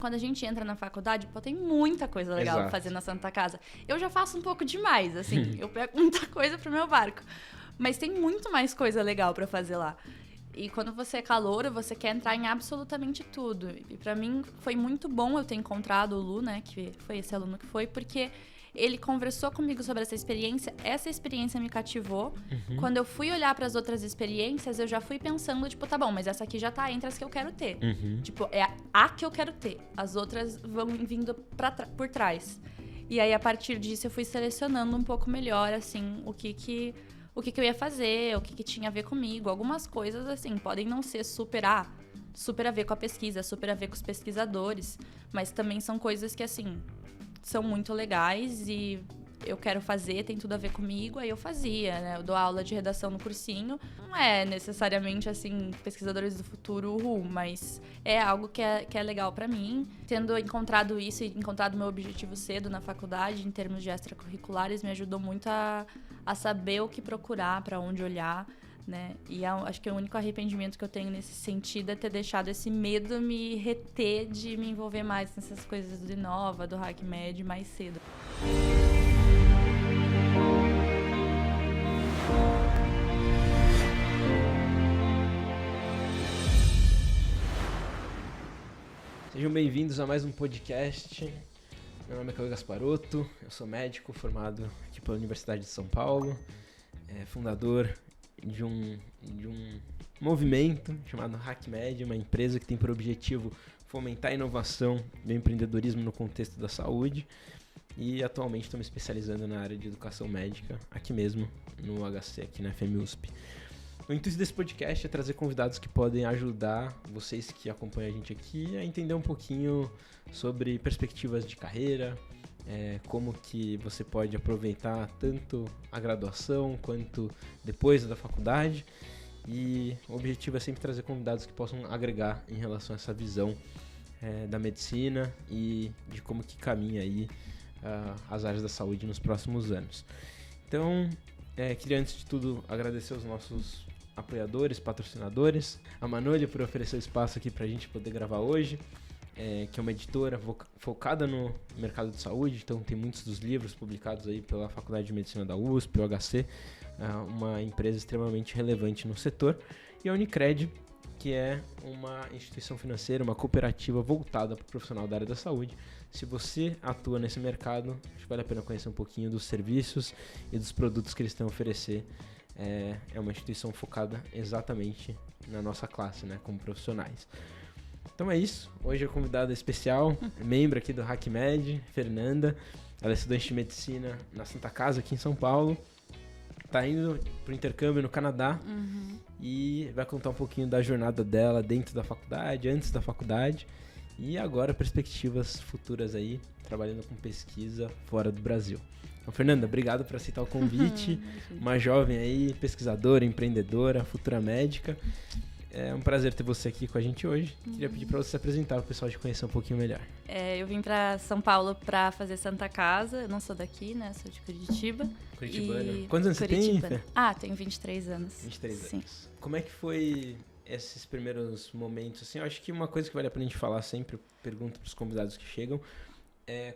Quando a gente entra na faculdade, pô, tem muita coisa legal pra fazer na Santa Casa. Eu já faço um pouco demais, assim. Eu pego muita coisa pro meu barco. Mas tem muito mais coisa legal pra fazer lá. E quando você é calouro, você quer entrar em absolutamente tudo. E pra mim, foi muito bom eu ter encontrado o Lu, né? Que foi esse aluno que foi, porque ele conversou comigo sobre essa experiência me cativou. Quando eu fui olhar para as outras experiências, eu já fui pensando, tipo, tá bom, mas essa aqui já tá entre as que eu quero ter. Tipo, é a que eu quero ter. As outras vão vindo por trás. E aí, a partir disso, eu fui selecionando um pouco melhor, assim, o que eu ia fazer, o que tinha a ver comigo. Algumas coisas, assim, podem não ser super a ver com a pesquisa, super a ver com os pesquisadores, mas também são coisas que, assim, são muito legais e eu quero fazer, tem tudo a ver comigo, aí eu fazia, né? Eu dou aula de redação no cursinho. Não é necessariamente, assim, pesquisadores do futuro, mas é algo que é legal pra mim. Tendo encontrado isso e encontrado meu objetivo cedo na faculdade, em termos de extracurriculares, me ajudou muito a saber o que procurar, pra onde olhar, né? E acho que o único arrependimento que eu tenho nesse sentido é ter deixado esse medo me reter de me envolver mais nessas coisas do Inova, do HackMed mais cedo. Sejam bem-vindos a mais um podcast. Meu nome é Cauê Gasparotto, eu sou médico formado aqui pela Universidade de São Paulo, fundador de um movimento chamado HackMed, uma empresa que tem por objetivo fomentar a inovação e o empreendedorismo no contexto da saúde, e atualmente estou me especializando na área de educação médica, aqui mesmo no HC, aqui na FMUSP. O intuito desse podcast é trazer convidados que podem ajudar vocês que acompanham a gente aqui a entender um pouquinho sobre perspectivas de carreira, como que você pode aproveitar tanto a graduação quanto depois da faculdade. E o objetivo é sempre trazer convidados que possam agregar em relação a essa visão da medicina e de como que caminha aí as áreas da saúde nos próximos anos. Então, queria antes de tudo agradecer aos nossos apoiadores, patrocinadores, a Manolha por oferecer o espaço aqui pra gente poder gravar hoje, que é uma editora focada no mercado de saúde, então tem muitos dos livros publicados aí pela Faculdade de Medicina da USP, o HC, uma empresa extremamente relevante no setor, e a Unicred, que é uma instituição financeira, uma cooperativa voltada para o profissional da área da saúde. Se você atua nesse mercado, acho que vale a pena conhecer um pouquinho dos serviços e dos produtos que eles têm a oferecer. É uma instituição focada exatamente na nossa classe, né, como profissionais. Então é isso, hoje a convidada especial, membro aqui do HackMed, Fernanda. Ela é estudante de medicina na Santa Casa, aqui em São Paulo. Tá indo pro intercâmbio no Canadá e vai contar um pouquinho da jornada dela dentro da faculdade, antes da faculdade e agora perspectivas futuras aí, trabalhando com pesquisa fora do Brasil. Então, Fernanda, obrigado por aceitar o convite. Uma jovem aí, pesquisadora, empreendedora, futura médica. É um prazer ter você aqui com a gente hoje. Queria pedir para você se apresentar, para o pessoal te conhecer um pouquinho melhor. Eu vim para São Paulo para fazer Santa Casa. Eu não sou daqui, né? Sou de Curitiba. Curitibana. Quantos anos você tem, Fê? Tenho 23 anos. 23 Sim. anos. Como é que foi esses primeiros momentos? Assim, eu acho que uma coisa que vale a pena a gente falar sempre, eu pergunto para os convidados que chegam,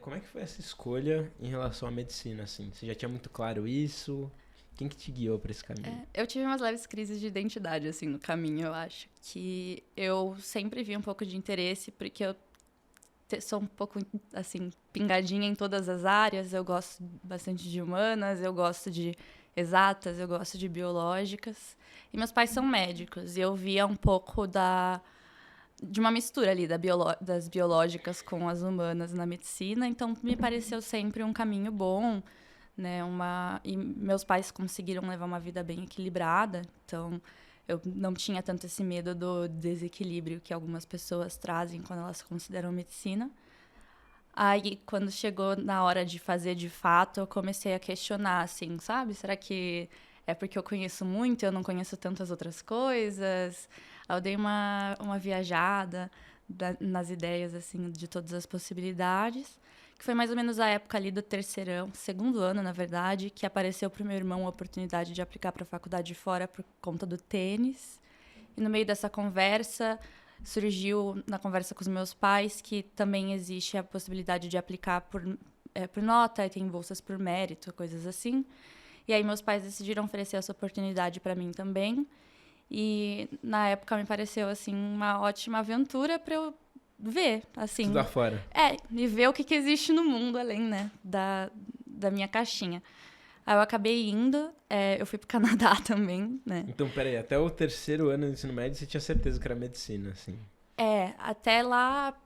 como é que foi essa escolha em relação à medicina? Assim? Você já tinha muito claro isso? Quem que te guiou para esse caminho? Eu tive umas leves crises de identidade, assim, no caminho, eu acho. Que eu sempre vi um pouco de interesse, porque eu sou um pouco, assim, pingadinha em todas as áreas. Eu gosto bastante de humanas, eu gosto de exatas, eu gosto de biológicas. E meus pais são médicos, e eu via um pouco de uma mistura ali das biológicas com as humanas na medicina. Então, me pareceu sempre um caminho bom, né, e meus pais conseguiram levar uma vida bem equilibrada, então eu não tinha tanto esse medo do desequilíbrio que algumas pessoas trazem quando elas consideram medicina. Aí, quando chegou na hora de fazer de fato, eu comecei a questionar, assim, sabe? Será que é porque eu conheço muito e eu não conheço tantas outras coisas? Aí eu dei uma viajada nas ideias, assim, de todas as possibilidades. Que foi mais ou menos a época ali do terceirão, segundo ano, na verdade, que apareceu para o meu irmão a oportunidade de aplicar para a faculdade de fora por conta do tênis. E no meio dessa conversa, surgiu na conversa com os meus pais que também existe a possibilidade de aplicar por nota, e tem bolsas por mérito, coisas assim. E aí meus pais decidiram oferecer essa oportunidade para mim também. E na época me pareceu assim uma ótima aventura para eu ver, assim. Estudar fora. E ver o que existe no mundo além, né, da minha caixinha. Aí eu acabei indo, eu fui pro Canadá também, né? Então, peraí, até o 3º ano do ensino médio você tinha certeza que era medicina, assim? Até lá,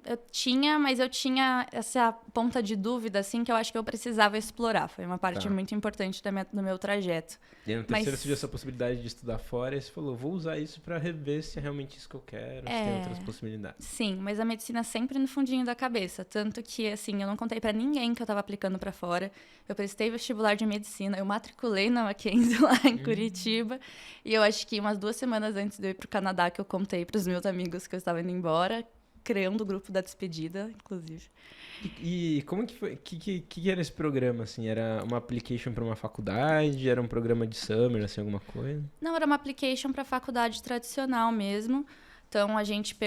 eu tinha, mas eu tinha essa ponta de dúvida, assim, que eu acho que eu precisava explorar. Foi uma parte muito importante do meu trajeto. E aí no 3º você viu essa possibilidade de estudar fora e você falou, vou usar isso pra rever se é realmente isso que eu quero, se tem outras possibilidades. Sim, mas a medicina sempre no fundinho da cabeça. Tanto que, assim, eu não contei pra ninguém que eu tava aplicando pra fora. Eu prestei vestibular de medicina, eu matriculei na Mackenzie lá em Curitiba. E eu acho que umas 2 semanas antes de eu ir pro Canadá que eu contei pros meus amigos que eu estava indo embora, criando o grupo da despedida, inclusive. E como que foi? Que era esse programa, assim? Era uma application para uma faculdade? Era um programa de summer, assim, alguma coisa? Não, era uma application para faculdade tradicional mesmo. Então, a gente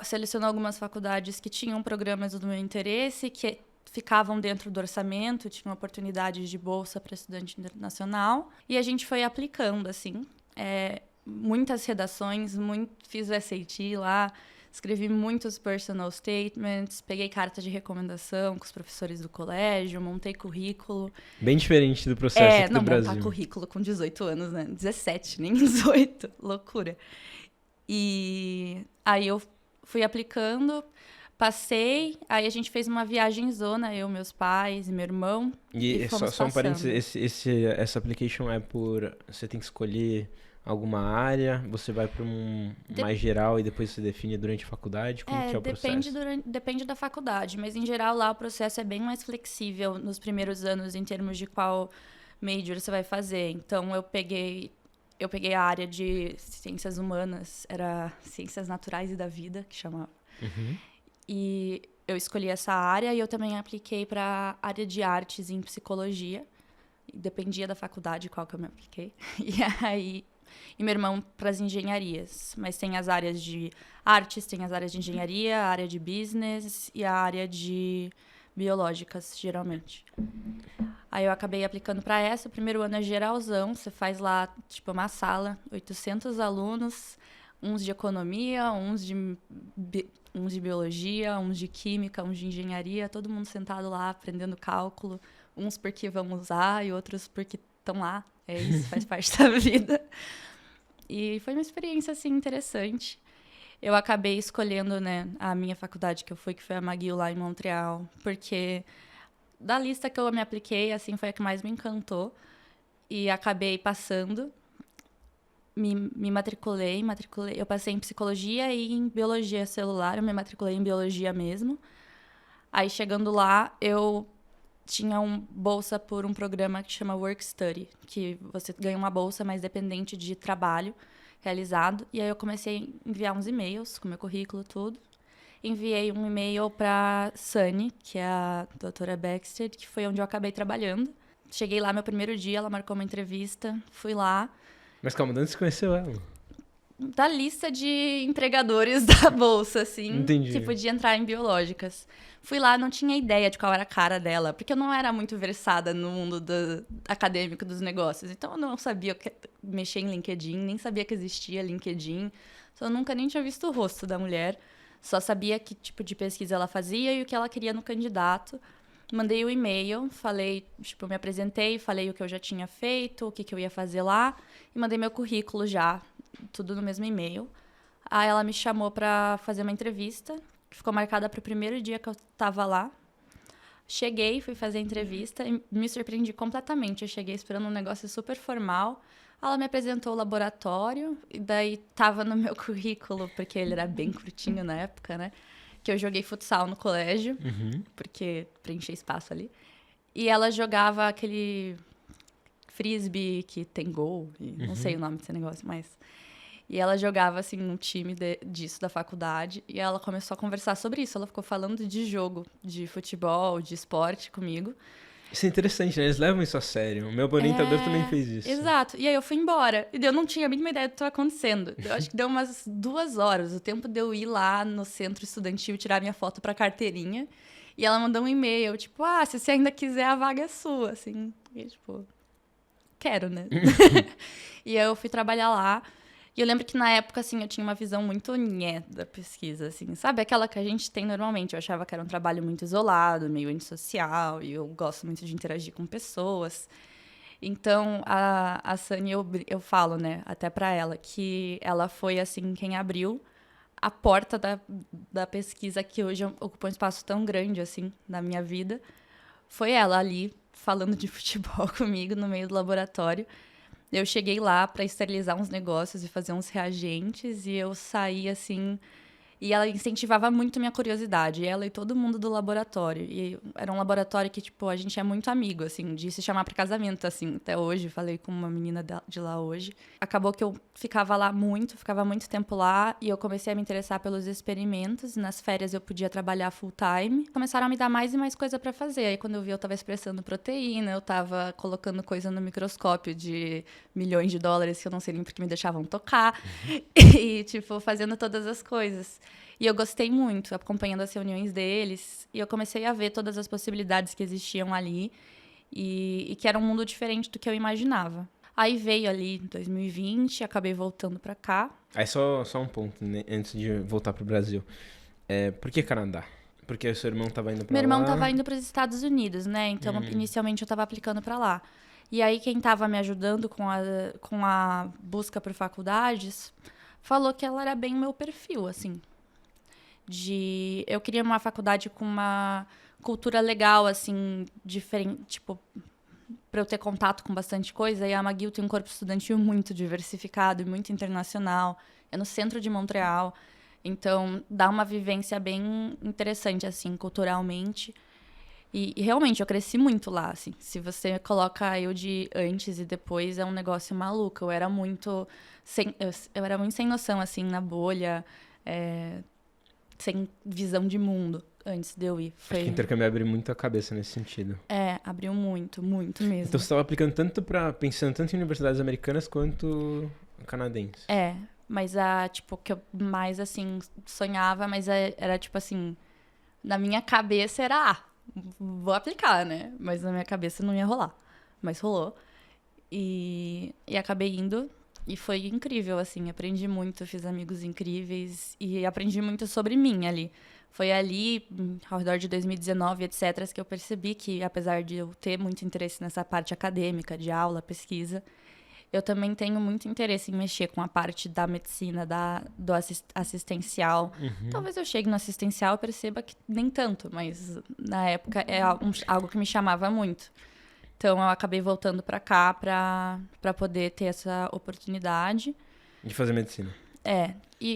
selecionou algumas faculdades que tinham programas do meu interesse, que ficavam dentro do orçamento, tinham oportunidades de bolsa para estudante internacional. E a gente foi aplicando, assim. Muitas redações, fiz o SAT lá, escrevi muitos personal statements, peguei carta de recomendação com os professores do colégio, montei currículo. Bem diferente do processo aqui do Brasil. Montar currículo com 18 anos, né? 17, nem 18. Loucura. E aí eu fui aplicando, passei, aí a gente fez uma viagem zona, eu, meus pais e meu irmão. E só um parênteses, essa application você tem que escolher alguma área, você vai para mais geral e depois você define durante a faculdade? Como que é o processo? Depende da faculdade, mas em geral lá o processo é bem mais flexível nos primeiros anos em termos de qual major você vai fazer. Então eu peguei a área de ciências humanas, era ciências naturais e da vida, que chamava. Uhum. E eu escolhi essa área e eu também apliquei para a área de artes em psicologia. Dependia da faculdade qual que eu me apliquei. E meu irmão para as engenharias. Mas tem as áreas de artes, tem as áreas de engenharia, a área de business e a área de biológicas, geralmente. Aí eu acabei aplicando para essa. O primeiro ano é geralzão. Você faz lá, tipo, uma sala, 800 alunos, uns de economia, uns de biologia, uns de química, uns de engenharia. Todo mundo sentado lá, aprendendo cálculo. Uns porque vão usar e outros porque estão lá. Isso faz parte da vida. E foi uma experiência, assim, interessante. Eu acabei escolhendo, né, a minha faculdade que eu fui, que foi a McGill, lá em Montreal, porque da lista que eu me apliquei, assim, foi a que mais me encantou. E acabei passando. Me matriculei. Eu passei em psicologia e em biologia celular. Eu me matriculei em biologia mesmo. Aí, chegando lá, eu tinha bolsa por um programa que chama Work Study, que você ganha uma bolsa, mas dependente de trabalho realizado. E aí eu comecei a enviar uns e-mails com meu currículo, tudo. Enviei um e-mail para Sunny, que é a doutora Baxter, que foi onde eu acabei trabalhando. Cheguei lá meu primeiro dia, ela marcou uma entrevista, fui lá. Mas calma, onde você conheceu ela? Da lista de empregadores da bolsa, assim. Entendi. Que podia entrar em biológicas. Fui lá, não tinha ideia de qual era a cara dela, porque eu não era muito versada no mundo acadêmico dos negócios. Então, eu não sabia mexer em LinkedIn, nem sabia que existia LinkedIn. Então, eu nunca nem tinha visto o rosto da mulher. Só sabia que tipo de pesquisa ela fazia e o que ela queria no candidato. Mandei o e-mail, me apresentei, falei o que eu já tinha feito, o que eu ia fazer lá. E mandei meu currículo já, tudo no mesmo e-mail. Aí ela me chamou para fazer uma entrevista, que ficou marcada para o primeiro dia que eu estava lá. Cheguei, fui fazer a entrevista e me surpreendi completamente. Eu cheguei esperando um negócio super formal. Ela me apresentou o laboratório e daí tava no meu currículo, porque ele era bem curtinho na época, né? Que eu joguei futsal no colégio, porque preenchi espaço ali. E ela jogava aquele frisbee que tem gol, e não sei o nome desse negócio, mas... E ela jogava, assim, num time disso da faculdade. E ela começou a conversar sobre isso. Ela ficou falando de jogo, de futebol, de esporte comigo. Isso é interessante, né? Eles levam isso a sério. O meu orientador também fez isso. Exato. E aí eu fui embora. E eu não tinha a mínima ideia do que estava acontecendo. Eu acho que deu umas 2 horas. O tempo de eu ir lá no centro estudantil tirar minha foto pra carteirinha. E ela mandou um e-mail, tipo, se você ainda quiser, a vaga é sua, assim. E, tipo, quero, né? E aí eu fui trabalhar lá. E eu lembro que na época, assim, eu tinha uma visão muito nhé da pesquisa, assim. Sabe? Aquela que a gente tem normalmente. Eu achava que era um trabalho muito isolado, meio antissocial. E eu gosto muito de interagir com pessoas. Então, a Sani, eu falo, né, até pra ela, que ela foi, assim, quem abriu a porta da pesquisa que hoje ocupa um espaço tão grande, assim, na minha vida. Foi ela ali, falando de futebol comigo no meio do laboratório. Eu cheguei lá para esterilizar uns negócios e fazer uns reagentes, e eu saí, assim... E ela incentivava muito minha curiosidade, ela e todo mundo do laboratório. E era um laboratório que, tipo, a gente é muito amigo, assim, de se chamar para casamento, assim, até hoje. Falei com uma menina de lá hoje. Acabou que eu ficava muito tempo lá, e eu comecei a me interessar pelos experimentos. Nas férias eu podia trabalhar full time. Começaram a me dar mais e mais coisa para fazer. Aí quando eu vi, eu tava expressando proteína, eu tava colocando coisa no microscópio de milhões de dólares que eu não sei nem porque me deixavam tocar. E, tipo, fazendo todas as coisas. E eu gostei muito, acompanhando as reuniões deles. E eu comecei a ver todas as possibilidades que existiam ali. E que era um mundo diferente do que eu imaginava. Aí veio ali 2020, acabei voltando pra cá. Aí só um ponto, né, antes de voltar pro Brasil. Por que Canadá? Porque o seu irmão tava indo pra lá? Meu irmão tava indo pros Estados Unidos, né? Então, inicialmente, eu tava aplicando pra lá. E aí, quem tava me ajudando com a busca por faculdades, falou que ela era bem o meu perfil, assim. Eu queria uma faculdade com uma cultura legal, assim, diferente, tipo, para eu ter contato com bastante coisa. E a McGill tem um corpo estudantil muito diversificado e muito internacional. É no centro de Montreal. Então, dá uma vivência bem interessante, assim, culturalmente. E realmente, eu cresci muito lá, assim. Se você coloca eu de antes e depois, é um negócio maluco. Eu era muito sem noção, assim, na bolha. Sem visão de mundo antes de eu ir. Acho que intercâmbio abre muito a cabeça nesse sentido. Abriu muito, muito mesmo. Então você estava aplicando pensando tanto em universidades americanas quanto canadenses. Mas tipo, que eu mais, assim, sonhava, mas era tipo assim, na minha cabeça era, vou aplicar, né? Mas na minha cabeça não ia rolar. Mas rolou. E acabei indo. E foi incrível, assim, aprendi muito, fiz amigos incríveis e aprendi muito sobre mim ali. Foi ali, ao redor de 2019, etc., que eu percebi que, apesar de eu ter muito interesse nessa parte acadêmica, de aula, pesquisa, eu também tenho muito interesse em mexer com a parte da medicina, do assistencial. Talvez eu chegue no assistencial e perceba que nem tanto, mas na época é algo que me chamava muito. Então, eu acabei voltando pra cá pra poder ter essa oportunidade. De fazer medicina.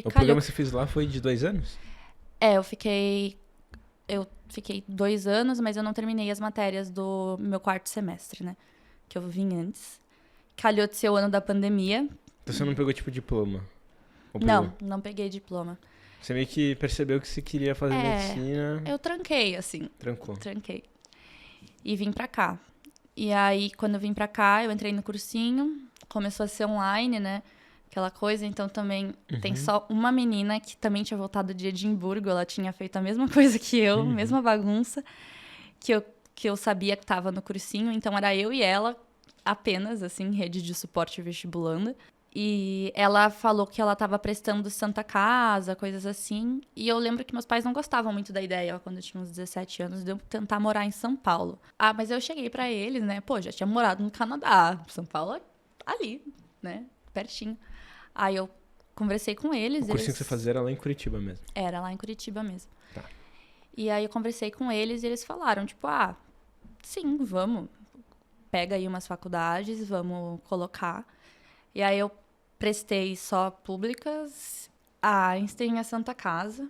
O programa que você fez lá foi de 2 anos? Eu fiquei 2 anos, mas eu não terminei as matérias do meu 4º semestre, né? Que eu vim antes. Calhou de ser o ano da pandemia. Então, você não pegou, tipo, diploma? Não peguei diploma. Você meio que percebeu que você queria fazer medicina... Eu tranquei, assim. Trancou. Tranquei. E vim pra cá. E aí, quando eu vim pra cá, eu entrei no cursinho. Começou a ser online, né? Aquela coisa. Então, também tem só uma menina que também tinha voltado de Edimburgo. Ela tinha feito a mesma coisa que eu, mesma bagunça. Que eu sabia que tava no cursinho. Então, era eu e ela apenas, assim, rede de suporte vestibulanda. E ela falou que ela estava prestando Santa Casa, coisas assim. E eu lembro que meus pais não gostavam muito da ideia, quando eu tinha uns 17 anos, de eu tentar morar em São Paulo. Mas eu cheguei pra eles, né? Pô, já tinha morado no Canadá. São Paulo é ali, né? Pertinho. Aí eu conversei com eles. O cursinho que você fazia era lá em Curitiba mesmo? Era lá em Curitiba mesmo. Tá. E aí eu conversei com eles e eles falaram, tipo, sim, vamos. Pega aí umas faculdades, vamos colocar. E aí eu prestei só públicas, a Einstein e a Santa Casa,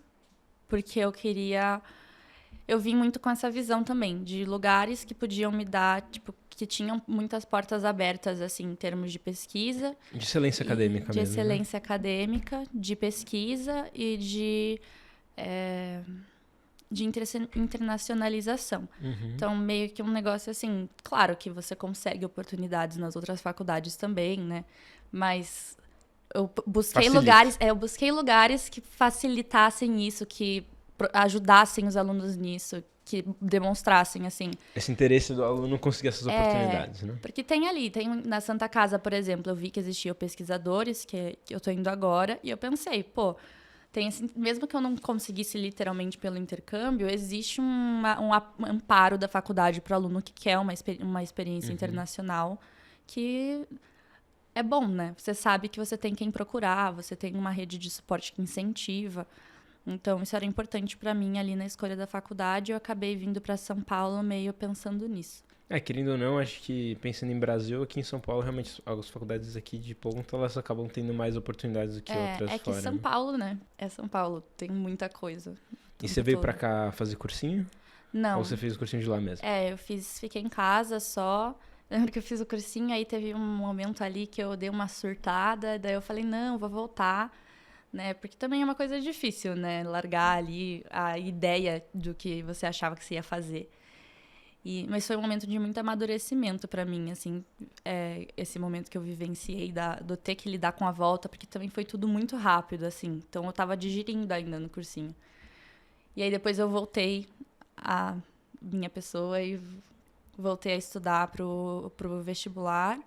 porque eu vim muito com essa visão também, de lugares que podiam me dar, tipo, que tinham muitas portas abertas, assim, em termos de pesquisa. De excelência acadêmica mesmo. De excelência acadêmica, de pesquisa e de internacionalização. Então, meio que um negócio assim, claro que você consegue oportunidades nas outras faculdades também, né? Mas eu busquei lugares que facilitassem isso, que ajudassem os alunos nisso, que demonstrassem, assim... Esse interesse do aluno conseguir essas oportunidades, né? Porque tem na Santa Casa, por exemplo, eu vi que existiam pesquisadores, que eu tô indo agora, e eu pensei, pô, mesmo que eu não conseguisse literalmente pelo intercâmbio, existe um amparo da faculdade para o aluno que quer uma experiência internacional, que é bom, né? Você sabe que você tem quem procurar, você tem uma rede de suporte que incentiva. Então, isso era importante para mim ali na escolha da faculdade. Eu acabei vindo para São Paulo meio pensando nisso. Querendo ou não, acho que pensando em Brasil, aqui em São Paulo, realmente, as faculdades aqui de ponta, elas acabam tendo mais oportunidades do que outras fora. É que São Paulo, né? É São Paulo, tem muita coisa. E você veio pra cá fazer cursinho? Não. Ou você fez o cursinho de lá mesmo? Fiquei em casa só. Lembro que eu fiz o cursinho, aí teve um momento ali que eu dei uma surtada, daí eu falei, não, vou voltar, né? Porque também é uma coisa difícil, né? Largar ali a ideia do que você achava que você ia fazer. Mas foi um momento de muito amadurecimento para mim, assim, esse momento que eu vivenciei do ter que lidar com a volta, porque também foi tudo muito rápido, assim. Então, eu tava digerindo ainda no cursinho. E aí, depois eu voltei a minha pessoa e voltei a estudar pro vestibular.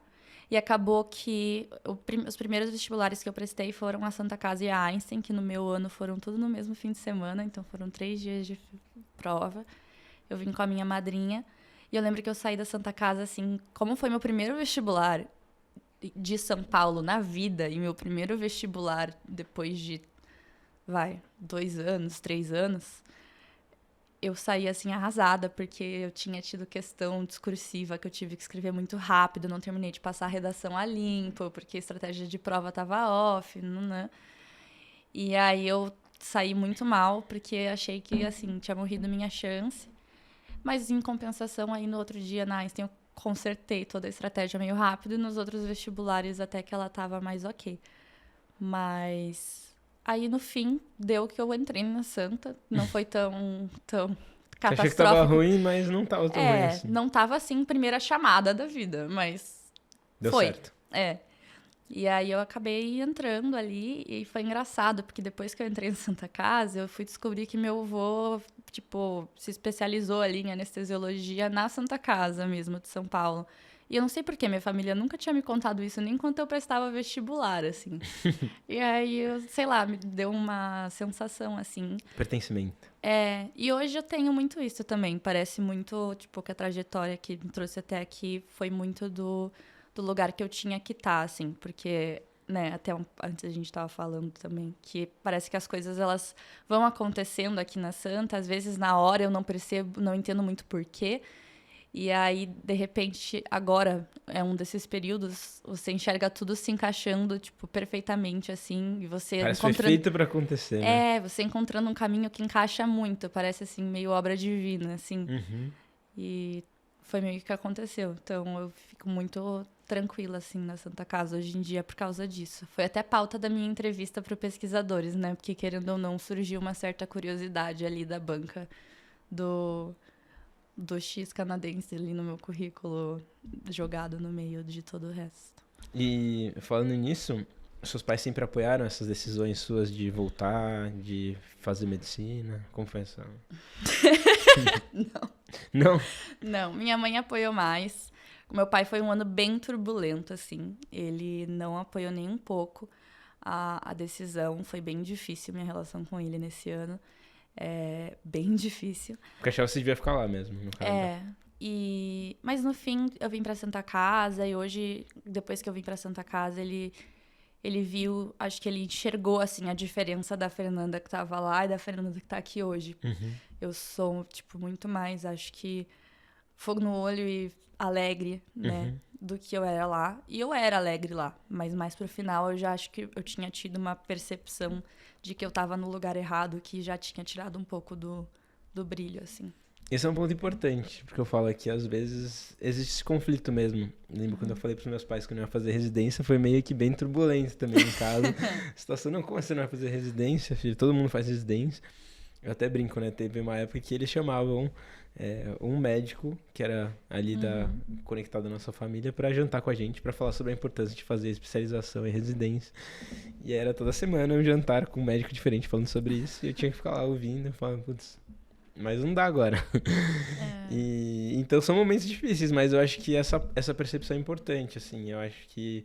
E acabou que os primeiros vestibulares que eu prestei foram a Santa Casa e a Einstein, que no meu ano foram tudo no mesmo fim de semana, então foram 3 dias de prova. Eu vim com a minha madrinha e eu lembro que eu saí da Santa Casa, assim, como foi meu primeiro vestibular de São Paulo na vida e meu primeiro vestibular depois de, 2 anos, 3 anos, eu saí, assim, arrasada, porque eu tinha tido questão discursiva que eu tive que escrever muito rápido, não terminei de passar a redação a limpo, porque a estratégia de prova tava off, né? E aí eu saí muito mal, porque achei que, assim, tinha morrido minha chance. Mas, em compensação, aí no outro dia, na Einstein, eu consertei toda a estratégia meio rápido. E nos outros vestibulares, até que ela tava mais ok. Mas aí, no fim, deu que eu entrei na Santa. Não foi tão catastrófico. Achei que tava ruim, mas não tava tão ruim assim. Não tava, assim, primeira chamada da vida, mas deu certo. E aí eu acabei entrando ali e foi engraçado, porque depois que eu entrei na Santa Casa, eu fui descobrir que meu avô, se especializou ali em anestesiologia na Santa Casa mesmo, de São Paulo. E eu não sei porquê, minha família nunca tinha me contado isso, nem enquanto eu prestava vestibular, assim. E aí, eu, sei lá, me deu uma sensação, assim. Pertencimento. E hoje eu tenho muito isso também. Parece muito, que a trajetória que me trouxe até aqui foi muito do lugar que eu tinha que estar, assim, porque, né, até antes a gente estava falando também, que parece que as coisas, elas vão acontecendo aqui na Santa, às vezes na hora eu não percebo, não entendo muito porquê, e aí, de repente, agora é um desses períodos, você enxerga tudo se encaixando, perfeitamente, assim, e você parece que foi feito pra acontecer, né? Você encontrando um caminho que encaixa muito, parece, assim, meio obra divina, assim, e foi meio que aconteceu, então eu fico muito tranquila, assim, na Santa Casa hoje em dia por causa disso. Foi até pauta da minha entrevista para pesquisadores, né? Porque, querendo ou não, surgiu uma certa curiosidade ali da banca do X canadense ali no meu currículo, jogado no meio de todo o resto. E, falando nisso, seus pais sempre apoiaram essas decisões suas de voltar, de fazer medicina? Como foi essa? Não. Não? Não, minha mãe apoiou mais. O meu pai foi um ano bem turbulento, assim. Ele não apoiou nem um pouco a decisão. Foi bem difícil minha relação com ele nesse ano. Bem difícil. Porque achava que você devia ficar lá mesmo, no Canadá. Mas no fim, eu vim pra Santa Casa. E hoje, depois que eu vim pra Santa Casa, ele viu... Acho que ele enxergou, assim, a diferença da Fernanda que tava lá e da Fernanda que tá aqui hoje. Eu sou, muito mais, acho que... fogo no olho e alegre, né, do que eu era lá. E eu era alegre lá, mas mais pro final eu já acho que eu tinha tido uma percepção de que eu tava no lugar errado, que já tinha tirado um pouco do brilho, assim. Esse é um ponto importante, porque eu falo que às vezes existe esse conflito mesmo. Lembro quando eu falei pros meus pais que eu não ia fazer residência, foi meio que bem turbulento também em casa. A situação, não, como você não vai fazer residência, filho? Todo mundo faz residência. Eu até brinco, né? Teve uma época que eles chamavam um médico, que era ali conectado à nossa família, para jantar com a gente, para falar sobre a importância de fazer especialização em residência. E era toda semana um jantar com um médico diferente falando sobre isso. E eu tinha que ficar lá ouvindo, falando, putz, mas não dá agora. Então são momentos difíceis, mas eu acho que essa percepção é importante, assim. Eu acho que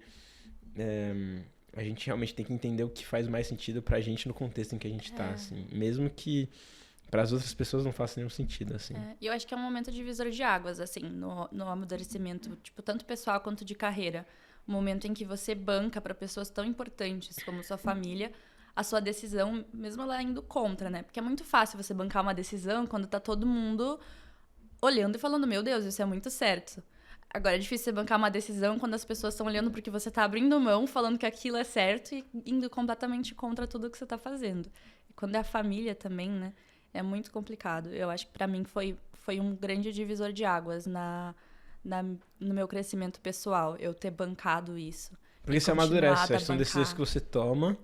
a gente realmente tem que entender o que faz mais sentido pra gente no contexto em que a gente tá, assim. Mesmo que para as outras pessoas não faça nenhum sentido, assim. E eu acho que é um momento divisor de águas, assim, no amadurecimento, tipo, tanto pessoal quanto de carreira. O momento em que você banca para pessoas tão importantes como sua família a sua decisão, mesmo ela indo contra, né? Porque é muito fácil você bancar uma decisão quando tá todo mundo olhando e falando, meu Deus, isso é muito certo. Agora, é difícil você bancar uma decisão quando as pessoas estão olhando porque você tá abrindo mão, falando que aquilo é certo e indo completamente contra tudo que você tá fazendo. E quando é a família também, né? É muito complicado. Eu acho que pra mim foi um grande divisor de águas no meu crescimento pessoal, eu ter bancado isso. Porque você amadurece, são decisões que você toma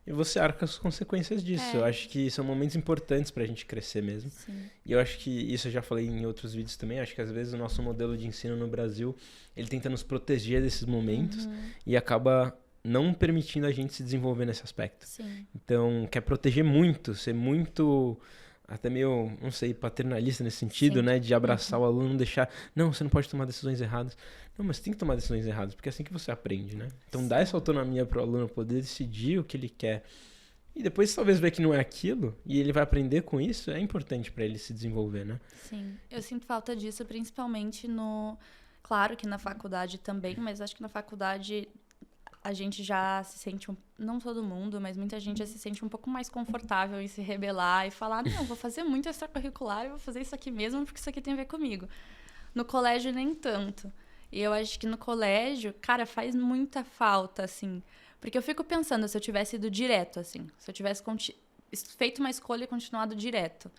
e você arca as consequências disso. Eu acho que são momentos importantes pra gente crescer mesmo. Sim. E eu acho que isso eu já falei em outros vídeos também, acho que às vezes o nosso modelo de ensino no Brasil, ele tenta nos proteger desses momentos e acaba não permitindo a gente se desenvolver nesse aspecto. Sim. Então, quer proteger muito, ser muito, até meio, não sei, paternalista nesse sentido, né? De abraçar o aluno, não deixar, não, você não pode tomar decisões erradas. Não, mas tem que tomar decisões erradas, porque é assim que você aprende, né? Então, dá essa autonomia pro aluno poder decidir o que ele quer. E depois, talvez, ver que não é aquilo, e ele vai aprender com isso, é importante para ele se desenvolver, né? Sim, eu sinto falta disso, principalmente Claro que na faculdade também, mas acho que na faculdade a gente já se sente, não todo mundo, mas muita gente já se sente um pouco mais confortável em se rebelar e falar, não, vou fazer muito extracurricular, eu vou fazer isso aqui mesmo, porque isso aqui tem a ver comigo. No colégio, nem tanto. E eu acho que no colégio, cara, faz muita falta, assim. Porque eu fico pensando, se eu tivesse ido direto, assim, se eu tivesse feito uma escolha e continuado direto,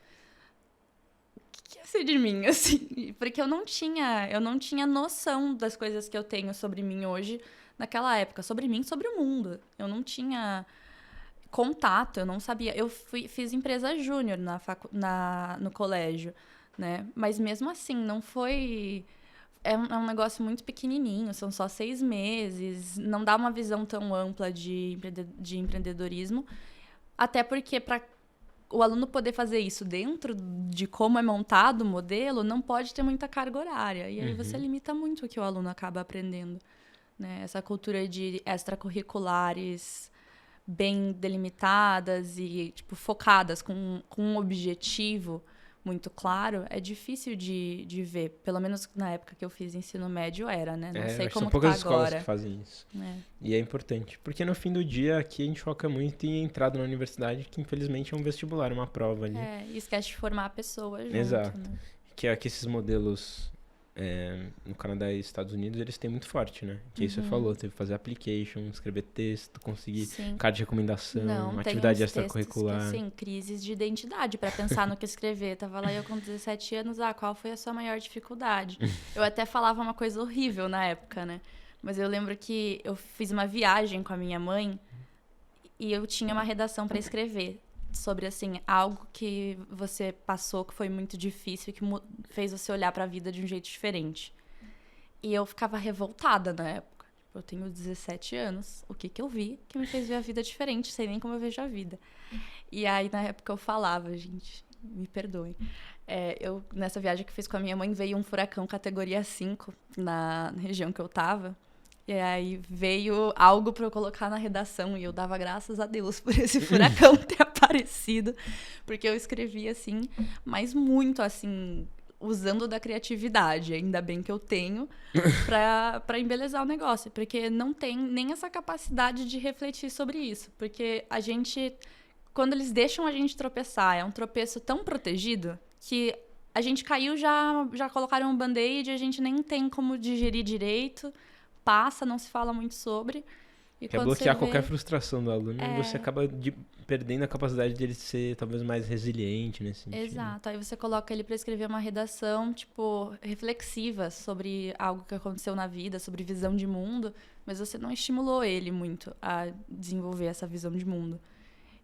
o que ia ser de mim, assim? Porque eu não tinha noção das coisas que eu tenho sobre mim hoje, naquela época, sobre mim, sobre o mundo. Eu não tinha contato, eu não sabia. Eu fiz empresa júnior no colégio, né? Mas mesmo assim, não foi... É um negócio muito pequenininho, são só 6 meses, não dá uma visão tão ampla de empreendedorismo, até porque para o aluno poder fazer isso dentro de como é montado o modelo, não pode ter muita carga horária, e aí você limita muito o que o aluno acaba aprendendo, né? Essa cultura de extracurriculares bem delimitadas e tipo, focadas com um objetivo muito claro, é difícil de ver. Pelo menos na época que eu fiz ensino médio era, né? Não sei como são poucas tá escolas agora. que fazem isso. E é importante. Porque no fim do dia, aqui a gente foca muito em entrada na universidade, que infelizmente é um vestibular, uma prova ali. E esquece de formar a pessoa junto, Exato. né? Que é que esses modelos no Canadá e Estados Unidos, eles têm muito forte, né? Que aí você falou, teve que fazer application, escrever texto, conseguir carta de recomendação, atividade extracurricular. Sim, crises de identidade para pensar no que escrever. Tava lá eu com 17 anos, qual foi a sua maior dificuldade? Eu até falava uma coisa horrível na época, né? Mas eu lembro que eu fiz uma viagem com a minha mãe e eu tinha uma redação para escrever sobre, assim, algo que você passou que foi muito difícil e que fez você olhar para a vida de um jeito diferente. E eu ficava revoltada na época. Tipo, eu tenho 17 anos, o que eu vi que me fez ver a vida diferente, sei nem como eu vejo a vida. E aí, na época, eu falava, gente, me perdoem. Nessa viagem que eu fiz com a minha mãe, veio um furacão categoria 5 na região que eu tava. E aí veio algo para eu colocar na redação e eu dava graças a Deus por esse furacão ter aparecido, porque eu escrevi assim, mas muito assim, usando da criatividade, ainda bem que eu tenho, para embelezar o negócio, porque não tem nem essa capacidade de refletir sobre isso, porque a gente, quando eles deixam a gente tropeçar, é um tropeço tão protegido que a gente caiu, já colocaram um band-aid, a gente nem tem como digerir direito, passa, não se fala muito sobre. E quer bloquear qualquer frustração do aluno e você acaba perdendo a capacidade dele ser talvez mais resiliente nesse sentido. Exato. Aí você coloca ele para escrever uma redação, tipo, reflexiva sobre algo que aconteceu na vida, sobre visão de mundo, mas você não estimulou ele muito a desenvolver essa visão de mundo.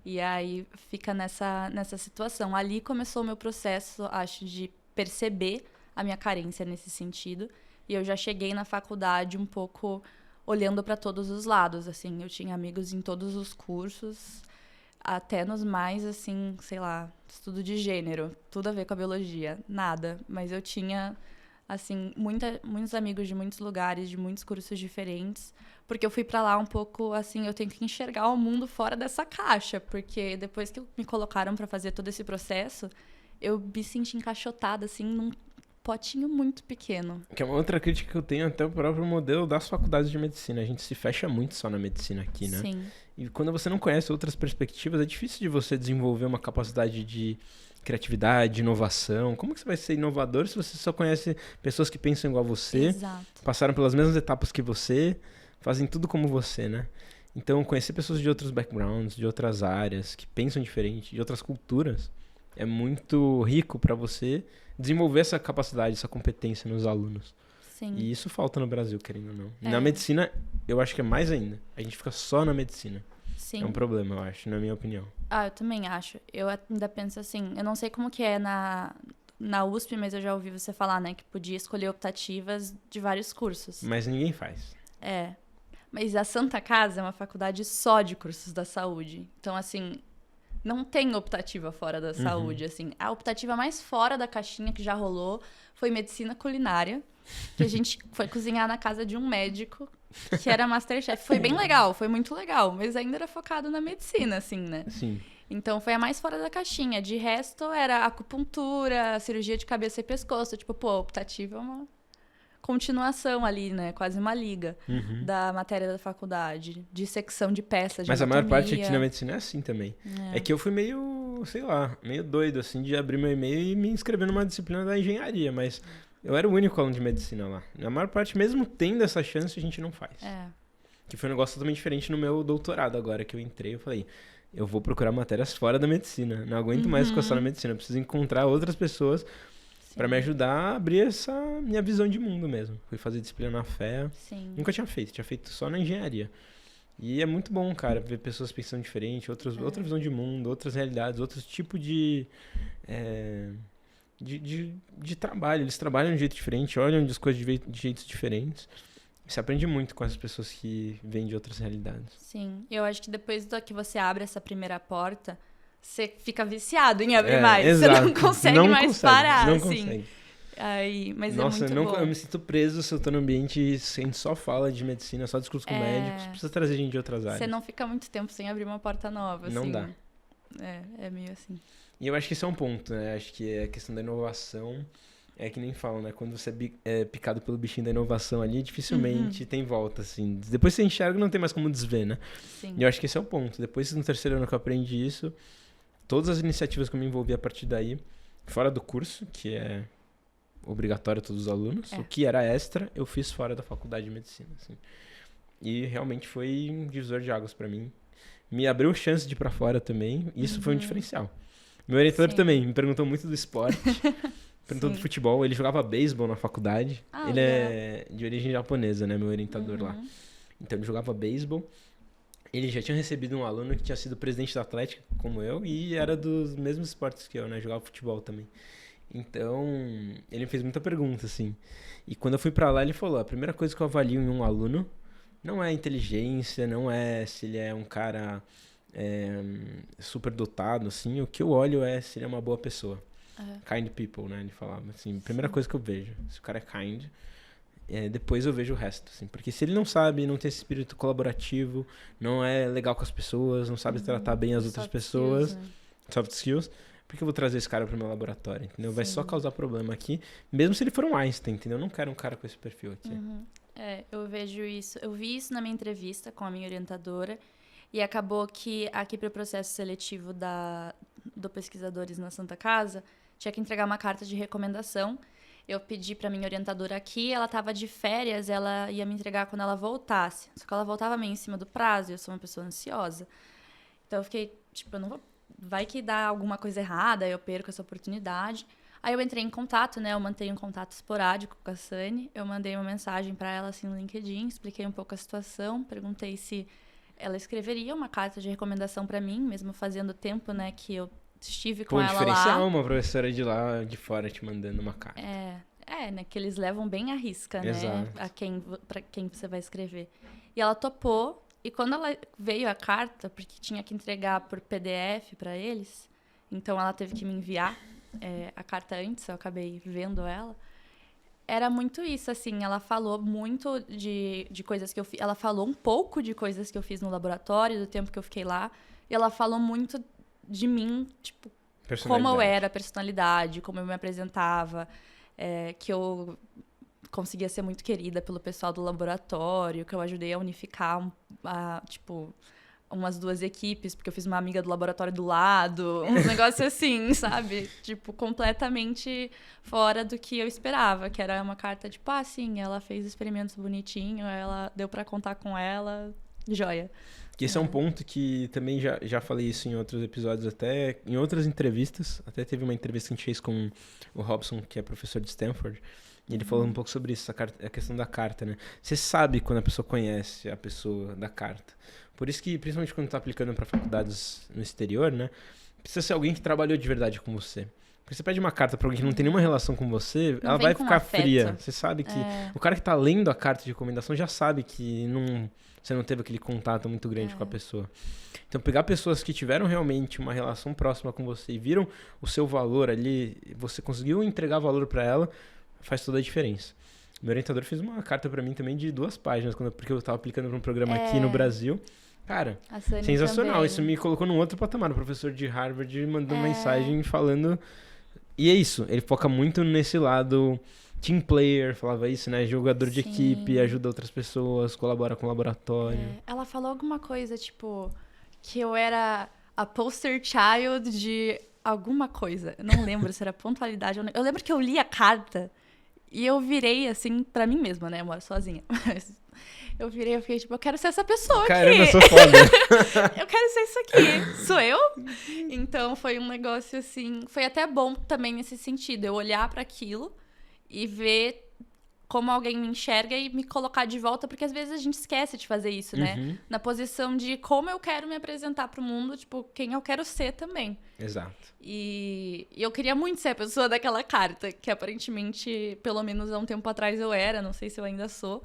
E aí fica nessa situação. Ali começou o meu processo, acho, de perceber a minha carência nesse sentido. E eu já cheguei na faculdade um pouco olhando para todos os lados, assim. Eu tinha amigos em todos os cursos, até nos mais, assim, sei lá, estudo de gênero, tudo a ver com a biologia, nada. Mas eu tinha, assim, muitos amigos de muitos lugares, de muitos cursos diferentes, porque eu fui pra lá um pouco, assim, eu tenho que enxergar o mundo fora dessa caixa, porque depois que me colocaram pra fazer todo esse processo, eu me senti encaixotada, assim, num potinho muito pequeno. Que é uma outra crítica que eu tenho até o próprio modelo das faculdades de medicina. A gente se fecha muito só na medicina aqui, né? Sim. E quando você não conhece outras perspectivas, é difícil de você desenvolver uma capacidade de criatividade, inovação. Como que você vai ser inovador se você só conhece pessoas que pensam igual a você, Exato. passaram pelas mesmas etapas que você, fazem tudo como você, né? Então, conhecer pessoas de outros backgrounds, de outras áreas, que pensam diferente, de outras culturas, é muito rico para você desenvolver essa capacidade, essa competência nos alunos. Sim. E isso falta no Brasil, querendo ou não. Na medicina, eu acho que é mais ainda. A gente fica só na medicina. Sim. É um problema, eu acho, na minha opinião. Eu também acho. Eu ainda penso assim, eu não sei como que é na USP, mas eu já ouvi você falar, né, que podia escolher optativas de vários cursos. Mas ninguém faz. Mas a Santa Casa é uma faculdade só de cursos da saúde. Então, assim, não tem optativa fora da saúde, assim. A optativa mais fora da caixinha que já rolou foi medicina culinária, que a gente foi cozinhar na casa de um médico que era Masterchef. Foi bem legal, foi muito legal, mas ainda era focado na medicina, assim, né? Sim. Então, foi a mais fora da caixinha. De resto, era acupuntura, cirurgia de cabeça e pescoço. Tipo, pô, optativa é uma continuação ali, né? Quase uma liga da matéria da faculdade. Dissecção de peças, de Mas anatomia. a maior parte aqui na medicina é assim também. É que eu fui meio, sei lá, meio doido, assim, de abrir meu e-mail e me inscrever numa disciplina da engenharia, mas eu era o único aluno de medicina lá. A maior parte, mesmo tendo essa chance, a gente não faz. Que foi um negócio totalmente diferente no meu doutorado agora, que eu entrei, eu falei, eu vou procurar matérias fora da medicina, não aguento mais ficar só na medicina, eu preciso encontrar outras pessoas para me ajudar a abrir essa minha visão de mundo mesmo. Fui fazer disciplina na FEA. Sim. Nunca tinha feito só na engenharia. E é muito bom, cara, ver pessoas pensando diferente, outra visão de mundo, outras realidades, outros tipos de trabalho. Eles trabalham de um jeito diferente, olham as coisas de jeitos diferentes. Você aprende muito com essas pessoas que vêm de outras realidades. Sim, eu acho que depois que você abre essa primeira porta, você fica viciado em abrir mais. Exato. Você não consegue mais parar, não assim. Consegue. Aí, mas Nossa, é muito bom. Eu me sinto preso se eu tô no ambiente e a gente só fala de medicina, só discurso com médicos. Precisa trazer gente de outras áreas. Você não fica muito tempo sem abrir uma porta nova, assim. Não dá. É meio assim. E eu acho que isso é um ponto, né? Acho que a questão da inovação é que nem falam, né? Quando você é picado pelo bichinho da inovação ali, dificilmente tem volta, assim. Depois você enxerga, não tem mais como desver, né? Sim. E eu acho que esse é o ponto. Depois, no terceiro ano que eu aprendi isso, todas as iniciativas que eu me envolvi a partir daí, fora do curso, que é obrigatório a todos os alunos, o que era extra, eu fiz fora da faculdade de medicina, assim. E realmente foi um divisor de águas pra mim. Me abriu chance de ir pra fora também, e isso foi um diferencial. Meu orientador também me perguntou muito do esporte, perguntou do futebol. Ele jogava beisebol na faculdade. Ele é de origem japonesa, né, meu orientador lá. Então ele jogava beisebol. Ele já tinha recebido um aluno que tinha sido presidente da Atlética, como eu, e era dos mesmos esportes que eu, né? Jogava futebol também. Então, ele me fez muita pergunta, assim. E quando eu fui pra lá, ele falou, a primeira coisa que eu avalio em um aluno não é a inteligência, não é se ele é um cara super dotado, assim. O que eu olho é se ele é uma boa pessoa. Kind people, né? Ele falava, assim, primeira coisa que eu vejo. Se o cara é kind, depois eu vejo o resto, assim. Porque se ele não sabe, não tem esse espírito colaborativo, não é legal com as pessoas, não sabe tratar bem as outras pessoas, soft skills, por que eu vou trazer esse cara pro meu laboratório, entendeu? Vai só causar problema aqui, mesmo se ele for um Einstein, entendeu? Eu não quero um cara com esse perfil aqui. Eu vejo isso. Eu vi isso na minha entrevista com a minha orientadora, e acabou que aqui para o processo seletivo do Pesquisadores na Santa Casa, tinha que entregar uma carta de recomendação. Eu pedi para minha orientadora aqui, ela estava de férias, ela ia me entregar quando ela voltasse. Só que ela voltava meio em cima do prazo, e eu sou uma pessoa ansiosa. Então eu fiquei, tipo, eu não vou... Vai que dá alguma coisa errada, eu perco essa oportunidade. Aí eu entrei em contato, né? Eu mantenho um contato esporádico com a Sani. Eu mandei uma mensagem para ela, assim, no LinkedIn, expliquei um pouco a situação, perguntei se ela escreveria uma carta de recomendação para mim, mesmo fazendo tempo, né, que eu estive com Pô, ela diferencial lá. uma professora de lá de fora te mandando uma carta. Né, que eles levam bem à risca, né, Exato. para quem você vai escrever. E ela topou, e quando ela veio a carta, porque tinha que entregar por PDF para eles, então ela teve que me enviar a carta antes, eu acabei vendo ela. Era muito isso, assim, ela falou muito de coisas que eu fiz, ela falou um pouco de coisas que eu fiz no laboratório, do tempo que eu fiquei lá, e ela falou muito de mim, tipo, como eu era, a personalidade, como eu me apresentava, que eu conseguia ser muito querida pelo pessoal do laboratório, que eu ajudei a unificar, tipo, umas 2 equipes, porque eu fiz uma amiga do laboratório do lado, uns negócios assim, sabe? Tipo, completamente fora do que eu esperava, que era uma carta tipo, sim, ela fez experimentos bonitinho, ela deu pra contar com ela, joia. Que esse é um ponto que também já falei isso em outros episódios, até em outras entrevistas. Até teve uma entrevista que a gente fez com o Robson, que é professor de Stanford, e ele falou um pouco sobre isso, a questão da carta, né? Você sabe quando a pessoa conhece a pessoa da carta. Por isso que, principalmente quando tá aplicando para faculdades no exterior, né? Precisa ser alguém que trabalhou de verdade com você. Porque você pede uma carta pra alguém que não tem nenhuma relação com você, ela vai ficar fria. Você sabe que... O cara que tá lendo a carta de recomendação já sabe que você não teve aquele contato muito grande com a pessoa. Então, pegar pessoas que tiveram realmente uma relação próxima com você e viram o seu valor ali, você conseguiu entregar valor pra ela, faz toda a diferença. Meu orientador fez uma carta pra mim também de 2 páginas, porque eu tava aplicando pra um programa aqui no Brasil. Cara, sensacional. Também. Isso me colocou num outro patamar. O professor de Harvard mandou uma mensagem falando... E é isso, ele foca muito nesse lado team player, falava isso, né? Jogador de equipe, ajuda outras pessoas, colabora com o laboratório. Ela falou alguma coisa, tipo, que eu era a poster child de alguma coisa. Eu não lembro se era pontualidade. Eu lembro que eu li a carta e eu virei, assim, pra mim mesma, né? Eu moro sozinha. Mas eu virei e fiquei, tipo, eu quero ser essa pessoa aqui. Caramba, eu sou foda. Eu quero ser isso aqui. Sou eu? Então, foi um negócio, assim... Foi até bom também nesse sentido. Eu olhar pra aquilo e ver como alguém me enxerga e me colocar de volta. Porque, às vezes, a gente esquece de fazer isso, né? Na posição de como eu quero me apresentar pro mundo. Tipo, quem eu quero ser também. Exato. E eu queria muito ser a pessoa daquela carta. Que, aparentemente, pelo menos há um tempo atrás eu era. Não sei se eu ainda sou.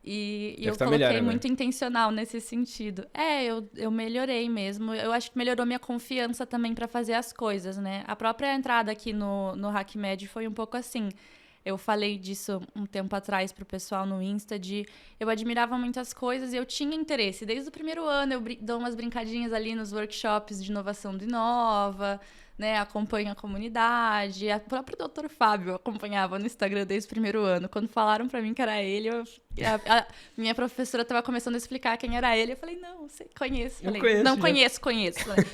E eu coloquei muito intencional nesse sentido. Eu melhorei mesmo. Eu acho que melhorou minha confiança também para fazer as coisas, né? A própria entrada aqui no HackMed foi um pouco assim. Eu falei disso um tempo atrás pro pessoal no Insta, eu admirava muitas coisas e eu tinha interesse. Desde o primeiro ano eu dou umas brincadinhas ali nos workshops de inovação do Inova, né? Acompanho a comunidade. O próprio Dr. Fábio acompanhava no Instagram desde o primeiro ano. Quando falaram pra mim que era ele, a minha professora estava começando a explicar quem era ele. Eu falei, não, sei, conheço. Falei, não conheço.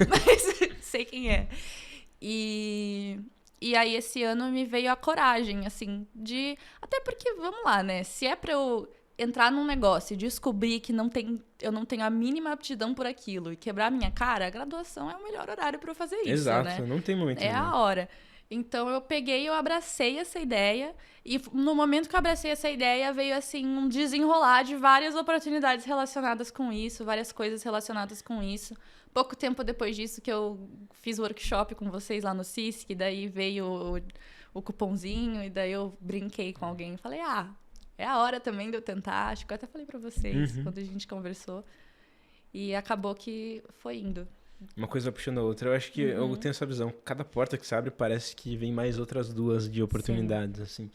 Mas sei quem é. E aí, esse ano, me veio a coragem, assim, de... Até porque, vamos lá, né? Se é pra eu entrar num negócio e descobrir que eu não tenho a mínima aptidão por aquilo e quebrar a minha cara, a graduação é o melhor horário pra eu fazer isso, Exato, né? Não tem momento nenhum. A hora. Então, eu abracei essa ideia e no momento que eu abracei essa ideia, veio, assim, um desenrolar de várias oportunidades relacionadas com isso, várias coisas relacionadas com isso. Pouco tempo depois disso que eu fiz workshop com vocês lá no CISC, daí veio o cupomzinho, e daí eu brinquei com alguém e falei, é a hora também de eu tentar. Acho que eu até falei pra vocês quando a gente conversou. E acabou que foi indo. Uma coisa puxando a outra. Eu acho que eu tenho essa visão. Cada porta que se abre parece que vem mais outras 2 de oportunidades, assim.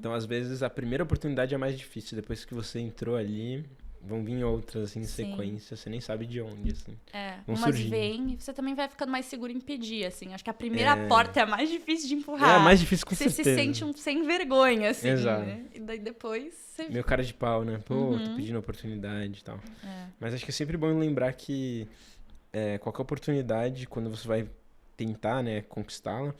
Então, às vezes, a primeira oportunidade é mais difícil. Depois que você entrou ali... Vão vir outras, assim, em sequência. Você nem sabe de onde, assim. Vão surgindo. Vem e você também vai ficando mais seguro em pedir, assim. Acho que a primeira porta é a mais difícil de empurrar. É a mais difícil, com certeza. Você se sente sem vergonha, assim, Exato. né? E daí depois você... Meu cara de pau, né? Pô, tô pedindo oportunidade e tal. Mas acho que é sempre bom lembrar que qualquer oportunidade, quando você vai tentar, né, conquistá-la,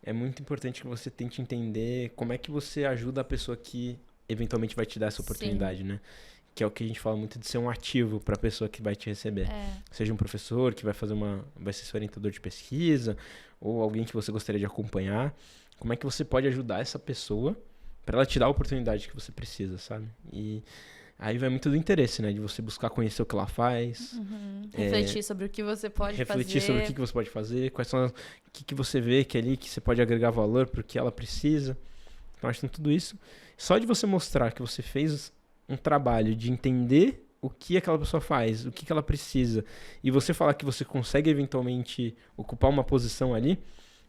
é muito importante que você tente entender como é que você ajuda a pessoa que eventualmente vai te dar essa oportunidade, né? Que é o que a gente fala muito de ser um ativo para a pessoa que vai te receber. Seja um professor que vai ser seu orientador de pesquisa, ou alguém que você gostaria de acompanhar. Como é que você pode ajudar essa pessoa para ela te dar a oportunidade que você precisa, sabe? E Aí vai muito do interesse, né? De você buscar conhecer o que ela faz. Refletir sobre o que você pode fazer. Refletir sobre o que você pode fazer, quais são o que você vê que é ali que você pode agregar valor pro que ela precisa. Então, acho que tudo isso. Só de você mostrar que você fez um trabalho de entender o que aquela pessoa faz, o que ela precisa, e você falar que você consegue eventualmente ocupar uma posição ali,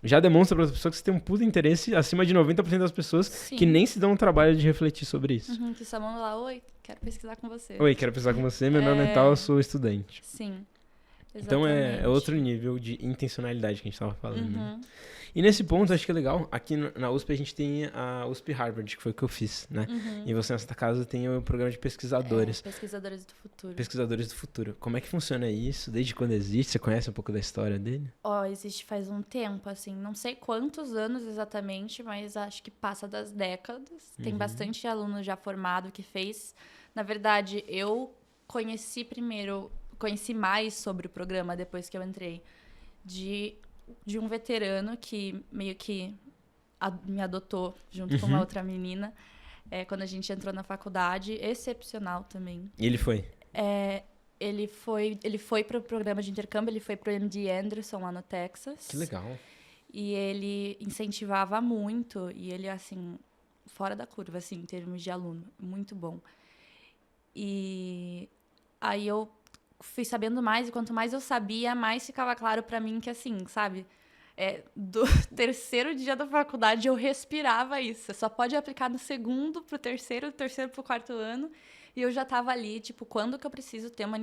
já demonstra para as pessoas que você tem um puto interesse acima de 90% das pessoas. Sim. Que nem se dão o trabalho de refletir sobre isso. Que só vão lá, oi, quero pesquisar com você. Oi, quero pesquisar com você, meu nome é tal, eu sou estudante. Sim, exatamente. Então é outro nível de intencionalidade que a gente estava falando. Né? E nesse ponto, acho que é legal, aqui na USP a gente tem a USP Harvard, que foi o que eu fiz, né? E você na Santa Casa tem o programa de pesquisadores. Pesquisadores do Futuro. Pesquisadores do Futuro. Como é que funciona isso? Desde quando existe? Você conhece um pouco da história dele? Existe faz um tempo, assim, não sei quantos anos exatamente, mas acho que passa das décadas. Tem bastante aluno já formado que fez. Na verdade, eu conheci mais sobre o programa depois que eu entrei de um veterano que meio que me adotou junto com uma outra menina quando a gente entrou na faculdade. Excepcional também. E ele foi? Ele foi para o programa de intercâmbio, ele foi para o MD Anderson lá no Texas. Que legal. E ele incentivava muito, e ele, assim, fora da curva, assim, em termos de aluno. Muito bom. E aí eu fui sabendo mais, e quanto mais eu sabia, mais ficava claro pra mim que, assim, sabe? Do terceiro dia da faculdade eu respirava isso. Você só pode aplicar no segundo pro terceiro, do terceiro pro quarto ano. E eu já tava ali, tipo, quando que eu preciso ter uma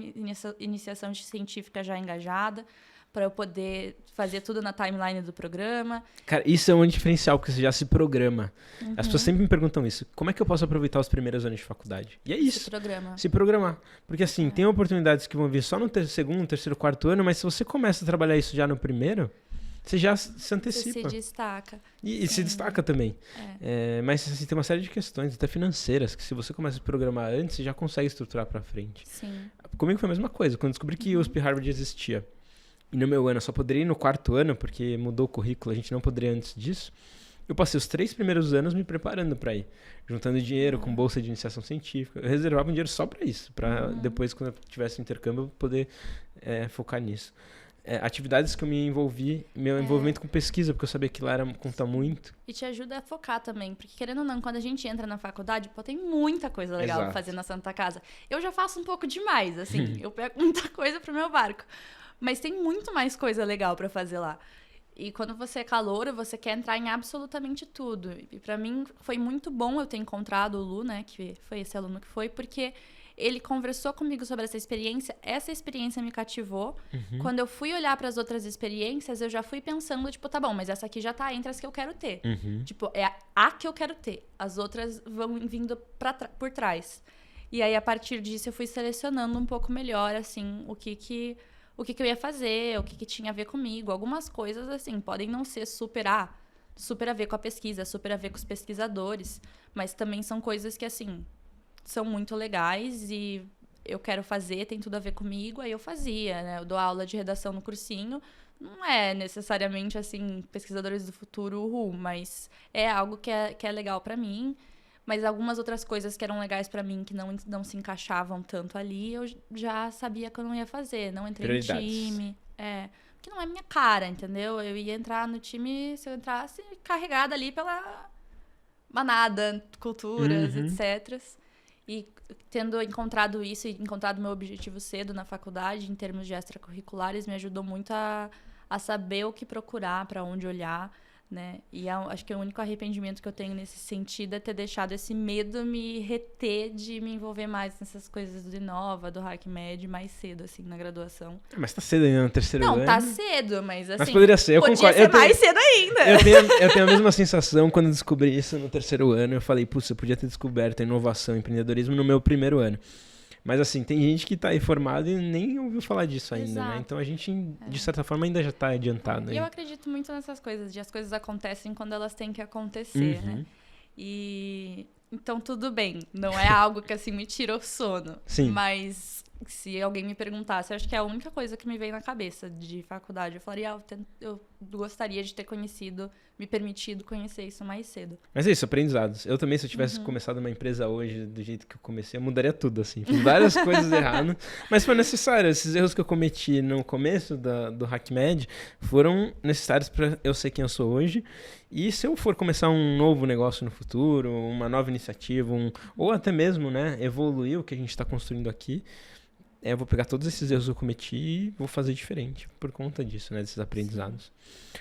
iniciação científica já engajada para eu poder fazer tudo na timeline do programa. Cara, isso é um diferencial, porque você já se programa. As pessoas sempre me perguntam isso. Como é que eu posso aproveitar os primeiros anos de faculdade? E é isso. Se programar. Porque assim, tem oportunidades que vão vir só no segundo, terceiro, quarto ano, mas se você começa a trabalhar isso já no primeiro, você já se antecipa. Você se destaca. E se destaca também. Mas assim, tem uma série de questões, até financeiras, que se você começa a se programar antes, você já consegue estruturar pra frente. Sim. Comigo foi a mesma coisa. Quando eu descobri que o USP Harvard existia, e no meu ano eu só poderia ir no quarto ano, porque mudou o currículo, a gente não poderia antes disso, eu passei os 3 primeiros anos me preparando para ir. Juntando dinheiro com bolsa de iniciação científica. Eu reservava um dinheiro só para isso, para depois, quando eu tivesse intercâmbio, eu poder focar nisso. Atividades que eu me envolvi, meu envolvimento com pesquisa, porque eu sabia que lá conta muito. E te ajuda a focar também, porque querendo ou não, quando a gente entra na faculdade, tem muita coisa legal pra fazer na Santa Casa. Eu já faço um pouco demais, assim, eu pego muita coisa pro meu barco. Mas tem muito mais coisa legal pra fazer lá. E quando você é calouro, você quer entrar em absolutamente tudo. E pra mim foi muito bom eu ter encontrado o Lu, né, que foi esse aluno que foi, porque ele conversou comigo sobre essa experiência me cativou. Quando eu fui olhar para as outras experiências, eu já fui pensando, tipo, tá bom, mas essa aqui já tá entre as que eu quero ter. Tipo, é a que eu quero ter. As outras vão vindo por trás. E aí, a partir disso, eu fui selecionando um pouco melhor, assim, o que eu ia fazer, o que tinha a ver comigo. Algumas coisas, assim, podem não ser super a ver com a pesquisa, super a ver com os pesquisadores, mas também são coisas que, assim, são muito legais e eu quero fazer, tem tudo a ver comigo, aí eu fazia, né? Eu dou aula de redação no cursinho, não é necessariamente, assim, pesquisadores do futuro, mas é algo que é legal pra mim. Mas algumas outras coisas que eram legais pra mim, que não se encaixavam tanto ali, eu já sabia que eu não ia fazer. Não entrei no time. Porque não é minha cara, entendeu? Eu ia entrar no time, se eu entrasse, carregada ali pela manada, culturas, etc. E tendo encontrado isso e encontrado meu objetivo cedo na faculdade, em termos de extracurriculares, me ajudou muito a saber o que procurar, pra onde olhar, né? E acho que o único arrependimento que eu tenho nesse sentido é ter deixado esse medo me reter de me envolver mais nessas coisas do Inova, do HackMed, mais cedo, assim, na graduação. Mas tá cedo ainda no terceiro ano. Não, tá cedo, mas assim... Mas poderia ser, eu concordo. Podia ser mais cedo ainda. Eu tenho a mesma sensação quando eu descobri isso no terceiro ano. Eu falei, putz, eu podia ter descoberto a inovação e empreendedorismo no meu primeiro ano. Mas assim, tem gente que tá aí formada e nem ouviu falar disso ainda, né? Então a gente, de certa forma, ainda já tá adiantado. E eu acredito muito nessas coisas, de as coisas acontecem quando elas têm que acontecer, né? E Então, tudo bem. Não é algo que, assim, me tira o sono. Sim. Mas se alguém me perguntasse, eu acho que é a única coisa que me veio na cabeça de faculdade. Eu falaria, eu gostaria de ter me permitido conhecer isso mais cedo. Mas é isso, aprendizados. Eu também, se eu tivesse começado uma empresa hoje, do jeito que eu comecei, eu mudaria tudo, assim. Fiz várias coisas erradas, mas foi necessário. Esses erros que eu cometi no começo do HackMed foram necessários para eu ser quem eu sou hoje. E se eu for começar um novo negócio no futuro, uma nova iniciativa, ou até mesmo, né, evoluir o que a gente está construindo aqui, eu vou pegar todos esses erros que eu cometi e vou fazer diferente por conta disso, né? Desses aprendizados.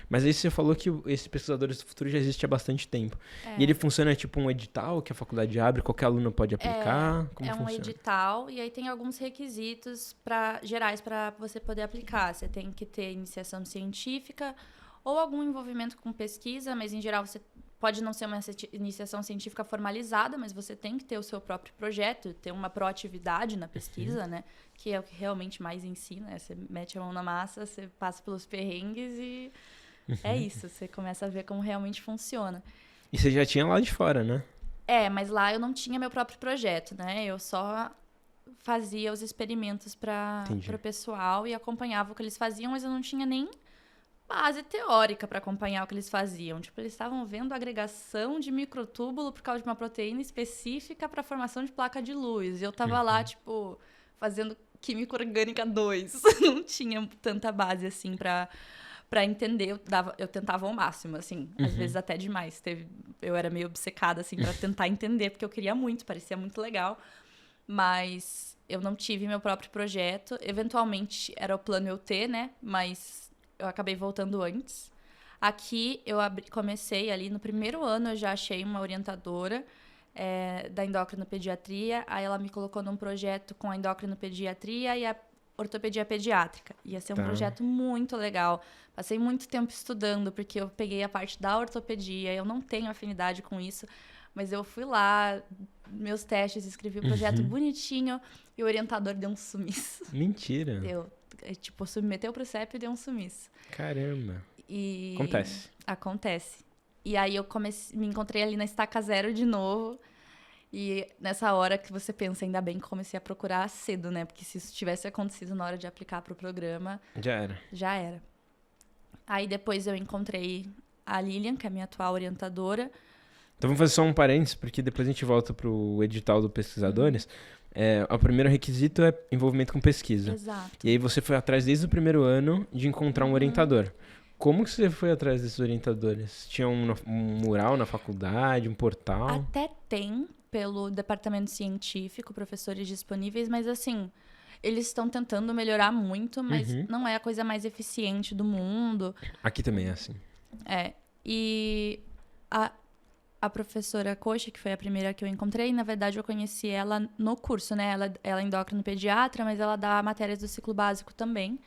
Mas aí você falou que esse Pesquisadores do Futuro já existe há bastante tempo. E ele funciona tipo um edital que a faculdade abre, qualquer aluno pode aplicar? Como funciona? Um edital e aí tem alguns requisitos gerais para você poder aplicar. Você tem que ter iniciação científica ou algum envolvimento com pesquisa, mas em geral você pode não ser uma iniciação científica formalizada, mas você tem que ter o seu próprio projeto, ter uma proatividade na pesquisa, né? Que é o que realmente mais ensina. Né? Você mete a mão na massa, você passa pelos perrengues e é isso. Você começa a ver como realmente funciona. E você já tinha lá de fora, né? Mas lá eu não tinha meu próprio projeto, né? Eu só fazia os experimentos para o pessoal e acompanhava o que eles faziam, mas eu não tinha nem base teórica para acompanhar o que eles faziam. Tipo, eles estavam vendo a agregação de microtúbulo por causa de uma proteína específica para a formação de placa de luz. E eu tava lá, tipo, fazendo química orgânica 2. Não tinha tanta base, assim, para entender. Eu tentava ao máximo, assim. Às vezes até demais. Eu era meio obcecada, assim, para tentar entender, porque eu queria muito, parecia muito legal. Mas eu não tive meu próprio projeto. Eventualmente, era o plano eu ter, né? Mas eu acabei voltando antes. Aqui, eu comecei ali no primeiro ano, eu já achei uma orientadora da endocrinopediatria. Aí ela me colocou num projeto com a endocrinopediatria e a ortopedia pediátrica. Ia ser um projeto muito legal. Passei muito tempo estudando, porque eu peguei a parte da ortopedia. Eu não tenho afinidade com isso, mas eu fui lá, meus testes, escrevi o projeto bonitinho e o orientador deu um sumiço. Mentira. Tipo, submeteu pro CEP e deu um sumiço. Caramba. E Acontece. E aí eu me encontrei ali na estaca zero de novo. E nessa hora que você pensa, ainda bem que comecei a procurar cedo, né? Porque se isso tivesse acontecido na hora de aplicar pro programa... Já era. Aí depois eu encontrei a Lilian, que é a minha atual orientadora. Então vamos fazer só um parênteses, porque depois a gente volta pro edital do Pesquisadores. O primeiro requisito é envolvimento com pesquisa. Exato. E aí você foi atrás desde o primeiro ano de encontrar um orientador. Como que você foi atrás desses orientadores? Tinha um mural na faculdade, um portal? Até tem, pelo departamento científico, professores disponíveis, mas assim, eles estão tentando melhorar muito, mas não é a coisa mais eficiente do mundo. Aqui também é assim. E a professora Coxa, que foi a primeira que eu encontrei, na verdade eu conheci ela no curso, né? Ela é endocrinopediatra, mas ela dá matérias do ciclo básico também.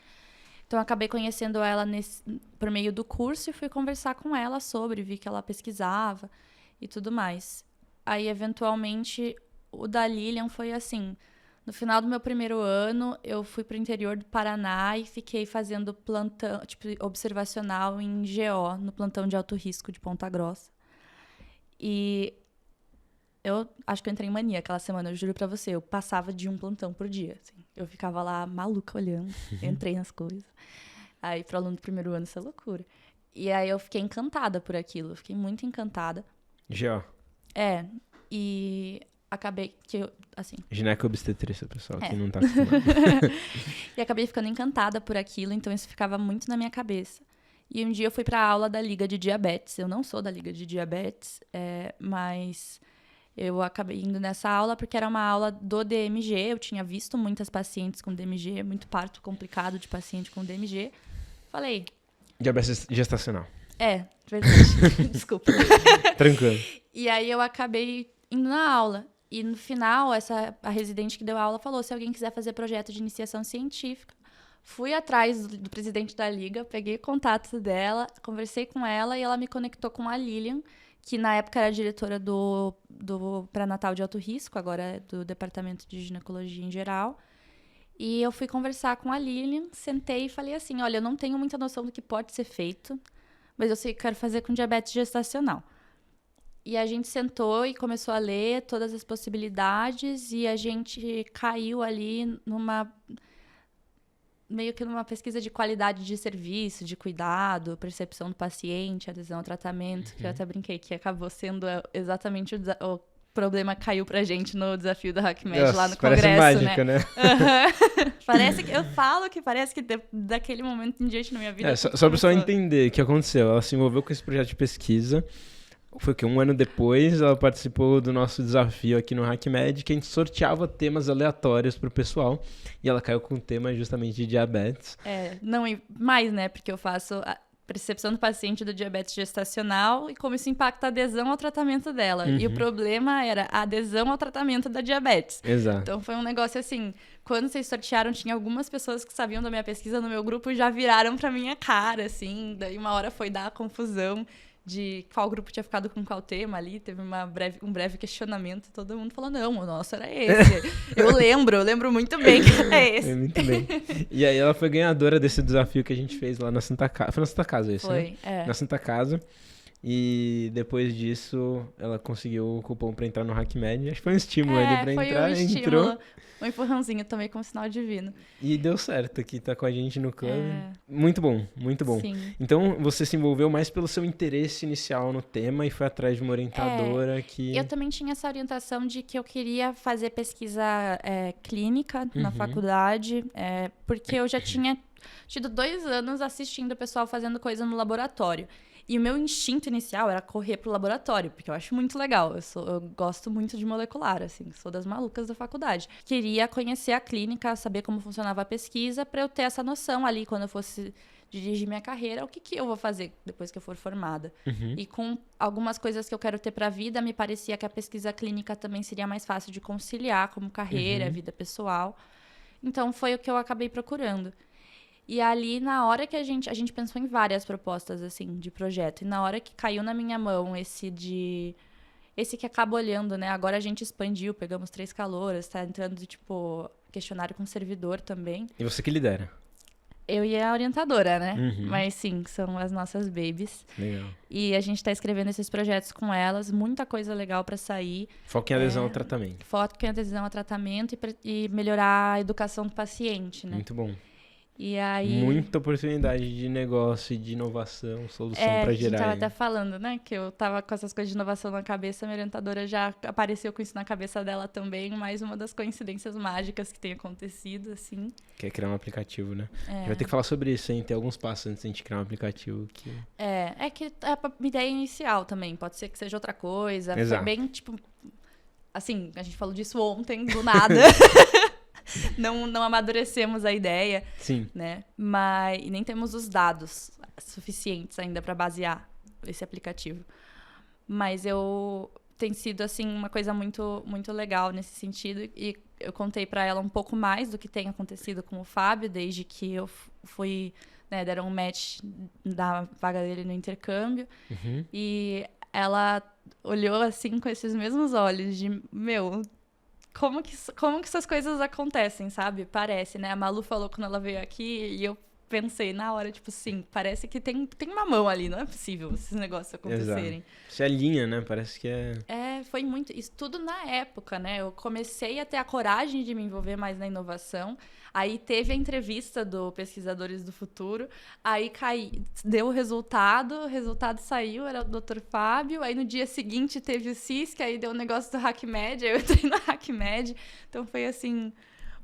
Então, eu acabei conhecendo ela por meio do curso e fui conversar com ela vi que ela pesquisava e tudo mais. Aí, eventualmente, o da Lilian foi assim. No final do meu primeiro ano, eu fui pro interior do Paraná e fiquei fazendo plantão, tipo, observacional em GO, no plantão de alto risco de Ponta Grossa. E eu acho que eu entrei em mania aquela semana, eu juro pra você. Eu passava de um plantão por dia, assim. Eu ficava lá maluca olhando, entrei nas coisas. Aí, pro aluno do primeiro ano, isso é loucura. E aí, eu fiquei encantada por aquilo. Fiquei muito encantada. GO. E acabei que assim... Gineco-obstetrícia, pessoal, que não tá acostumado. E acabei ficando encantada por aquilo, então isso ficava muito na minha cabeça. E um dia eu fui pra aula da Liga de Diabetes. Eu não sou da Liga de Diabetes, mas... Eu acabei indo nessa aula porque era uma aula do DMG. Eu tinha visto muitas pacientes com DMG, muito parto complicado de paciente com DMG. Falei... Diabetes gestacional. Verdade. Desculpa. Tranquilo. E aí eu acabei indo na aula. E no final, a residente que deu a aula falou, se alguém quiser fazer projeto de iniciação científica. Fui atrás do presidente da Liga, peguei o contato dela, conversei com ela e ela me conectou com a Lilian, que na época era diretora do pré-natal de alto risco, agora é do departamento de ginecologia em geral. E eu fui conversar com a Lilian, sentei e falei assim, olha, eu não tenho muita noção do que pode ser feito, mas eu sei que quero fazer com diabetes gestacional. E a gente sentou e começou a ler todas as possibilidades e a gente caiu ali meio que numa pesquisa de qualidade de serviço, de cuidado, percepção do paciente, adesão ao tratamento, que eu até brinquei que acabou sendo exatamente o problema que caiu pra gente no desafio da HackMed lá no parece congresso, mágica, né? Parece que eu falo que parece que daquele momento em diante na minha vida. Só pra pessoa entender o que aconteceu. Ela se envolveu com esse projeto de pesquisa. Foi que 1 ano depois ela participou do nosso desafio aqui no HackMed, que a gente sorteava temas aleatórios pro pessoal. E ela caiu com o tema justamente de diabetes. Não, e mais, né? Porque eu faço a percepção do paciente do diabetes gestacional e como isso impacta a adesão ao tratamento dela. E o problema era a adesão ao tratamento da diabetes. Exato. Então foi um negócio assim, quando vocês sortearam, tinha algumas pessoas que sabiam da minha pesquisa no meu grupo e já viraram pra minha cara, assim. Daí uma hora foi dar a confusão de qual grupo tinha ficado com qual tema ali, teve um breve questionamento, todo mundo falou, não, o nosso era esse. eu lembro muito bem que era esse. Muito bem. E aí ela foi ganhadora desse desafio que a gente fez lá na Santa Casa. Foi na Santa Casa isso, foi, né? Na Santa Casa. E depois disso, ela conseguiu o cupom pra entrar no HackMed. Acho que foi um estímulo ali pra entrar. Entrou. Um empurrãozinho também com um sinal divino. E deu certo aqui, tá com a gente no clube. Muito bom, muito bom. Sim. Então, você se envolveu mais pelo seu interesse inicial no tema e foi atrás de uma orientadora que... Eu também tinha essa orientação de que eu queria fazer pesquisa clínica na faculdade, porque eu já tinha tido 2 anos assistindo o pessoal fazendo coisa no laboratório. E o meu instinto inicial era correr pro laboratório, porque eu acho muito legal. Eu gosto muito de molecular, assim, sou das malucas da faculdade. Queria conhecer a clínica, saber como funcionava a pesquisa, para eu ter essa noção ali, quando eu fosse dirigir minha carreira, o que eu vou fazer depois que eu for formada. E com algumas coisas que eu quero ter para a vida, me parecia que a pesquisa clínica também seria mais fácil de conciliar como carreira, vida pessoal. Então, foi o que eu acabei procurando. E ali, na hora que a gente pensou em várias propostas, assim, de projeto. E na hora que caiu na minha mão esse que acaba olhando, né? Agora a gente expandiu, pegamos 3 calouras, tá entrando, tipo, questionário com servidor também. E você que lidera? Eu e a orientadora, né? Mas sim, são as nossas babies. Legal. E a gente tá escrevendo esses projetos com elas, muita coisa legal pra sair. Foco em adesão ao tratamento. Foco em adesão ao tratamento e melhorar a educação do paciente, né? Muito bom. E aí... Muita oportunidade de negócio e de inovação, solução pra gerar. A gente tava até falando, né? Que eu tava com essas coisas de inovação na cabeça, minha orientadora já apareceu com isso na cabeça dela também, mais uma das coincidências mágicas que tem acontecido, assim. Que é criar um aplicativo, né? A gente vai ter que falar sobre isso, hein? Tem alguns passos antes de a gente criar um aplicativo que... É que é a ideia inicial também, pode ser que seja outra coisa. Exato. Foi bem, tipo... Assim, a gente falou disso ontem, do nada. Não amadurecemos a ideia, sim, né? Mas nem temos os dados suficientes ainda para basear esse aplicativo. Mas tem sido assim uma coisa muito muito legal nesse sentido e eu contei para ela um pouco mais do que tem acontecido com o Fábio desde que eu fui, né, deram um match da vaga dele no intercâmbio e ela olhou assim com esses mesmos olhos de como que essas coisas acontecem, sabe? Parece, né? A Malu falou quando ela veio aqui e eu pensei na hora, tipo, sim, parece que tem uma mão ali, não é possível esses negócios acontecerem. Exato. Se alinha, né? Parece que foi muito... Isso tudo na época, né? Eu comecei a ter a coragem de me envolver mais na inovação. Aí teve a entrevista do Pesquisadores do Futuro. Aí deu o resultado saiu, era o Dr. Fábio. Aí no dia seguinte teve o CISC, aí deu o negócio do HackMed, aí eu entrei no HackMed. Então foi assim...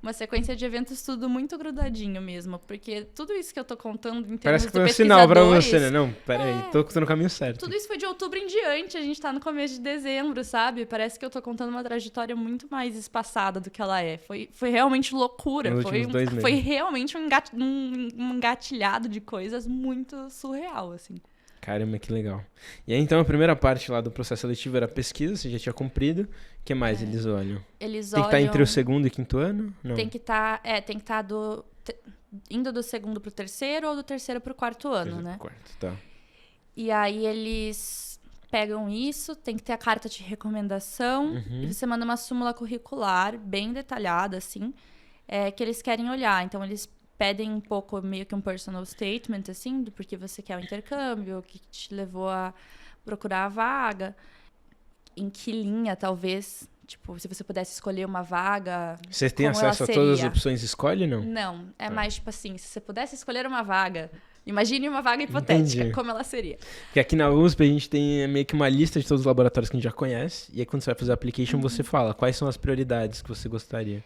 uma sequência de eventos tudo muito grudadinho mesmo, porque tudo isso que eu tô contando em termos parece que foi um pesquisadores... sinal pra você, né? Não, peraí, tô no caminho certo. Tudo isso foi de outubro em diante, a gente tá no começo de dezembro, sabe? Parece que eu tô contando uma trajetória muito mais espaçada do que ela é. Foi realmente loucura, foi realmente um engatilhado de coisas muito surreal, assim. Caramba, que legal. E aí, então, a primeira parte lá do processo seletivo era pesquisa, você já tinha cumprido. O que mais eles olham? Eles tem que estar entre o 2º e 5º ano? Não. Tem que estar indo do 2º pro 3º ou do 3º pro 4º ano, né? Quarto, tá. E aí eles pegam isso, tem que ter a carta de recomendação, e você manda uma súmula curricular bem detalhada, assim, que eles querem olhar. Então, eles pedem um pouco, meio que um personal statement, assim, do porquê você quer o intercâmbio, o que te levou a procurar a vaga. em que linha, talvez, tipo, se você pudesse escolher uma vaga... Você tem acesso a todas as opções, escolhe, não? Não, mais tipo assim, se você pudesse escolher uma vaga... Imagine uma vaga hipotética, Entendi. como ela seria. Porque aqui na USP a gente tem meio que uma lista de todos os laboratórios que a gente já conhece. E aí quando você vai fazer a application, você fala quais são as prioridades que você gostaria.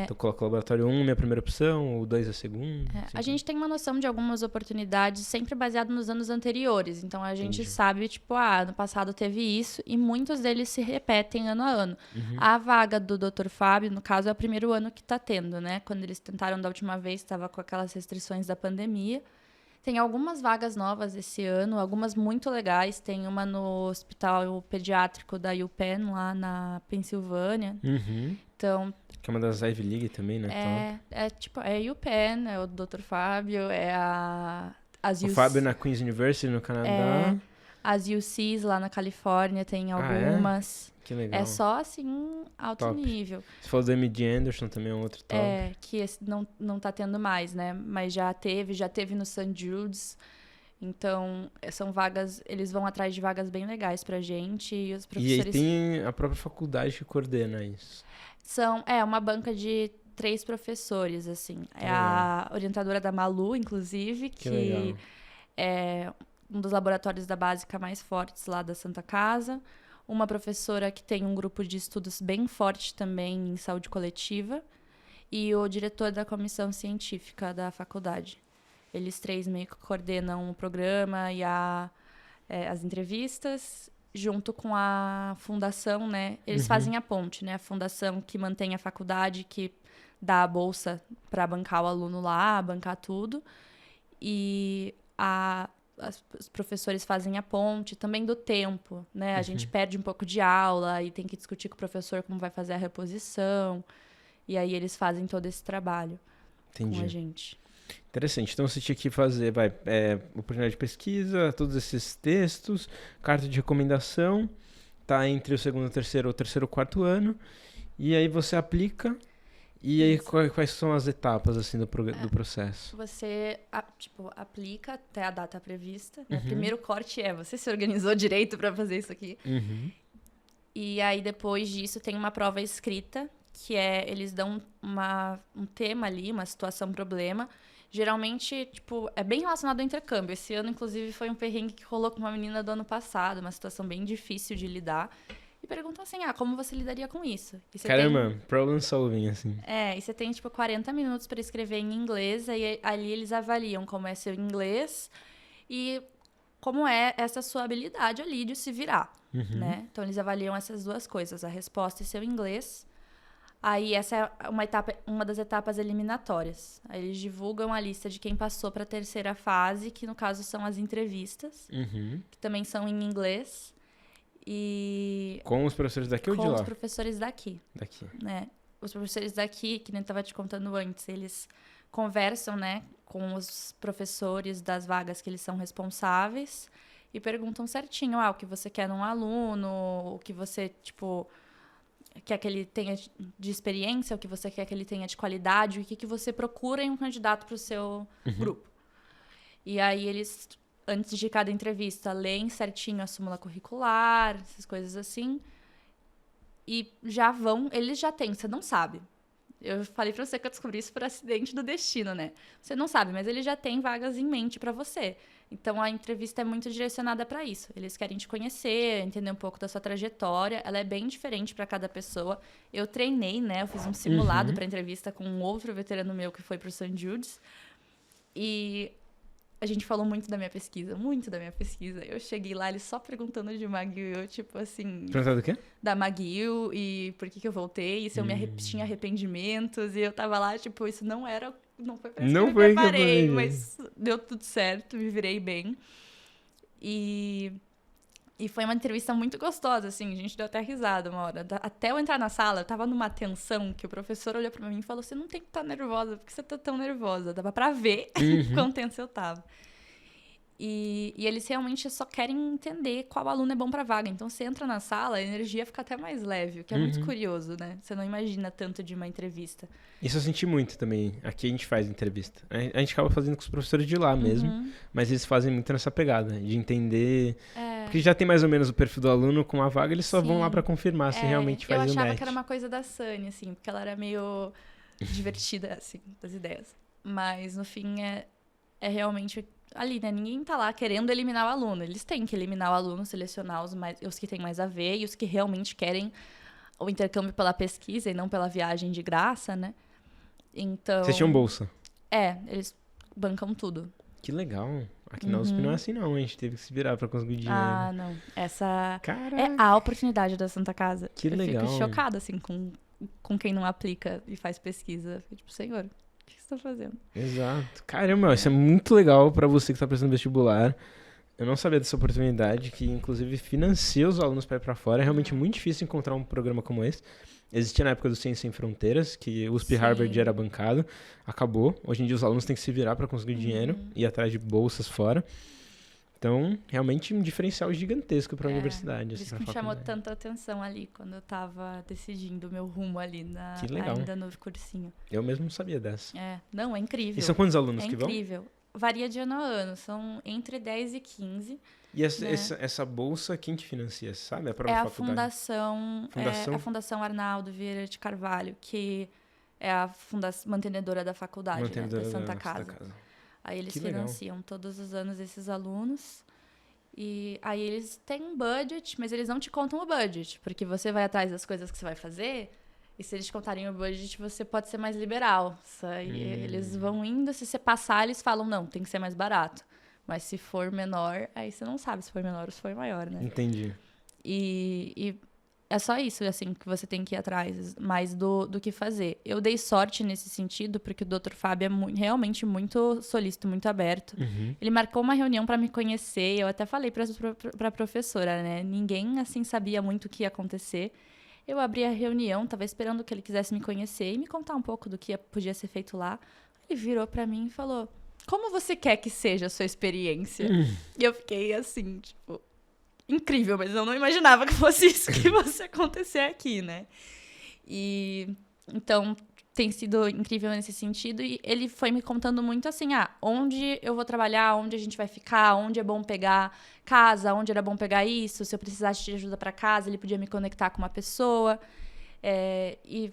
Então coloca o laboratório 1, minha primeira opção, o 2 a segunda. Assim. A gente tem uma noção de algumas oportunidades sempre baseado nos anos anteriores. Então a gente sabe, tipo, ano passado teve isso. E muitos deles se repetem ano a ano. A vaga do Dr. Fábio, no caso, é o primeiro ano que tá tendo, né? Quando eles tentaram da última vez, estava com aquelas restrições da pandemia. Tem algumas vagas novas esse ano, algumas muito legais. Tem uma no Hospital Pediátrico da UPenn, lá na Pensilvânia. Então, que é uma das Ivy League também, né? Tipo, é UPenn, é o Dr. Fábio, é as o Fábio na Queen's University, no Canadá. As UCs lá na Califórnia, tem algumas. Que legal. É só, assim, alto nível. Você falou do MD Anderson também, é um outro top. Que esse não tá tendo mais, né? Mas já teve no St. Jude's. Então, são vagas, eles vão atrás de vagas bem legais pra gente. E os professores... E aí tem a própria faculdade que coordena isso. Uma banca de 3 professores, assim. É a orientadora da Malu, inclusive, que é um dos laboratórios da básica mais fortes lá da Santa Casa. Uma professora que tem um grupo de estudos bem forte também em saúde coletiva. E o diretor da comissão científica da faculdade. Eles 3 meio que coordenam o programa e as entrevistas, junto com a fundação, né? Eles fazem a ponte, né? A fundação que mantém a faculdade, que dá a bolsa para bancar o aluno lá, bancar tudo. E os professores fazem a ponte também do tempo, né? A gente perde um pouco de aula e tem que discutir com o professor como vai fazer a reposição. E aí eles fazem todo esse trabalho com a gente. Interessante. Então você tinha que fazer oportunidade de pesquisa, todos esses textos, carta de recomendação, tá entre o segundo, terceiro ou quarto ano. E aí você aplica. E aí, quais são as etapas, assim, do processo? Você, aplica até a data prevista. Né? O primeiro corte você se organizou direito para fazer isso aqui. E aí, depois disso, tem uma prova escrita, que eles dão um tema ali, uma situação, problema. Geralmente, é bem relacionado ao intercâmbio. Esse ano, inclusive, foi um perrengue que rolou com uma menina do ano passado, uma situação bem difícil de lidar. E perguntam assim, como você lidaria com isso? Caramba, problem solving, assim. E você tem, 40 minutos para escrever em inglês, e ali eles avaliam como é seu inglês e como é essa sua habilidade ali de se virar, né? Então, eles avaliam essas 2 coisas, a resposta e seu inglês. Aí, essa é uma das etapas eliminatórias. Aí, eles divulgam a lista de quem passou para a terceira fase, que, no caso, são as entrevistas, que também são em inglês. E... Com os professores daqui ou de lá? Com os professores daqui. Né? Os professores daqui, que nem estava te contando antes, eles conversam, né, com os professores das vagas que eles são responsáveis e perguntam certinho, o que você quer num aluno, o que você, quer que ele tenha de experiência, o que você quer que ele tenha de qualidade, o que você procura em um candidato para o seu grupo. E aí eles... Antes de cada entrevista, leem certinho a súmula curricular, essas coisas assim. E eles já têm, você não sabe. Eu falei pra você que eu descobri isso por acidente do destino, né? Você não sabe, mas eles já têm vagas em mente pra você. Então, a entrevista é muito direcionada pra isso. Eles querem te conhecer, entender um pouco da sua trajetória. Ela é bem diferente pra cada pessoa. Eu treinei, né? Eu fiz um simulado pra entrevista com um outro veterano meu que foi pro St. Jude's. E... a gente falou muito da minha pesquisa. Eu cheguei lá, eles só perguntando de McGill. Eu, Perguntando do quê? Da McGill e por que eu voltei. E se eu tinha arrependimentos. E eu tava lá, isso não foi pra isso que eu me preparei. Mas deu tudo certo, me virei bem. E foi uma entrevista muito gostosa, assim. A gente deu até risada uma hora. Até eu entrar na sala, eu tava numa tensão que o professor olhou pra mim e falou, você não tem que estar nervosa. Por que você tá tão nervosa? Dava pra ver quão tensa eu tava. E eles realmente só querem entender qual aluno é bom pra vaga. Então, você entra na sala, a energia fica até mais leve, o que é muito curioso, né? Você não imagina tanto de uma entrevista. Isso eu senti muito também. Aqui a gente faz entrevista. A gente acaba fazendo com os professores de lá mesmo, mas eles fazem muito nessa pegada, de entender... Porque já tem mais ou menos o perfil do aluno com a vaga, eles só vão lá pra confirmar se realmente faz o match. Eu achava que era uma coisa da Sunny, assim, porque ela era meio divertida, assim, das ideias. Mas, no fim, é realmente... ali, né? Ninguém tá lá querendo eliminar o aluno. Eles têm que eliminar o aluno, selecionar os que têm mais a ver e os que realmente querem o intercâmbio pela pesquisa e não pela viagem de graça, né? Então... Vocês tinham bolsa? Eles bancam tudo. Que legal. Aqui na USP não é assim, não. A gente teve que se virar pra conseguir dinheiro. Ah, não. Essa Caraca. é a oportunidade da Santa Casa. Que legal. Eu fico chocada, assim, com quem não aplica e faz pesquisa. Tipo, senhor... o que você tá fazendo? Exato. Caramba, isso é muito legal pra você que tá prestando vestibular. Eu não sabia dessa oportunidade, que inclusive financia os alunos pra ir pra fora. É realmente muito difícil encontrar um programa como esse. Existia na época do Ciência Sem Fronteiras, que o USP Harvard era bancado. Acabou. Hoje em dia os alunos têm que se virar pra conseguir dinheiro e ir atrás de bolsas fora. Então, realmente um diferencial gigantesco pra universidade. Por isso que me chamou tanta atenção ali, quando eu tava decidindo o meu rumo ali, ainda no cursinho. Eu mesmo não sabia dessa. Não, é incrível. E são quantos alunos que vão? É incrível. Varia de ano a ano, são entre 10 e 15. E essa bolsa, quem te financia, sabe? A própria faculdade? A Fundação Arnaldo Vieira de Carvalho, que é a mantenedora da faculdade, da Santa Casa. Aí eles financiam todos os anos esses alunos. E aí eles têm um budget, mas eles não te contam o budget, porque você vai atrás das coisas que você vai fazer, e se eles te contarem o budget, você pode ser mais liberal. Aí eles vão indo, se você passar, eles falam, não, tem que ser mais barato. Mas se for menor, aí você não sabe se foi menor ou se foi maior, né? Entendi. E é só isso, assim, que você tem que ir atrás, mais do que fazer. Eu dei sorte nesse sentido, porque o Dr. Fábio é realmente muito solícito, muito aberto. Ele marcou uma reunião para me conhecer, eu até falei pra professora, né? Ninguém, assim, sabia muito o que ia acontecer. Eu abri a reunião, tava esperando que ele quisesse me conhecer e me contar um pouco do que podia ser feito lá. Ele virou para mim e falou, como você quer que seja a sua experiência? E eu fiquei assim, tipo... incrível, mas eu não imaginava que fosse isso que fosse acontecer aqui, né? E então tem sido incrível nesse sentido. E ele foi me contando muito assim, onde eu vou trabalhar, onde a gente vai ficar, onde é bom pegar casa, onde era bom pegar isso, se eu precisasse de ajuda para casa, ele podia me conectar com uma pessoa. E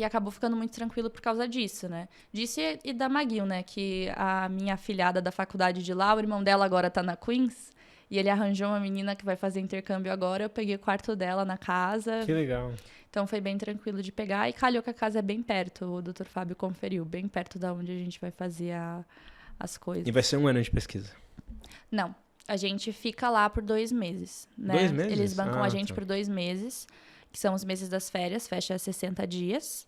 acabou ficando muito tranquilo por causa disso, né? Disso e da McGill, né? Que a minha afilhada da faculdade de lá, o irmão dela agora tá na Queens. E ele arranjou uma menina que vai fazer intercâmbio agora. Eu peguei o quarto dela na casa. Que legal. Então foi bem tranquilo de pegar. E calhou que a casa é bem perto. O Dr. Fábio conferiu. Bem perto da onde a gente vai fazer as coisas. E vai ser um ano de pesquisa? Não. A gente fica lá por 2 meses. Né? 2 meses? Eles bancam a gente por 2 meses. Que são os meses das férias. Fecha 60 dias.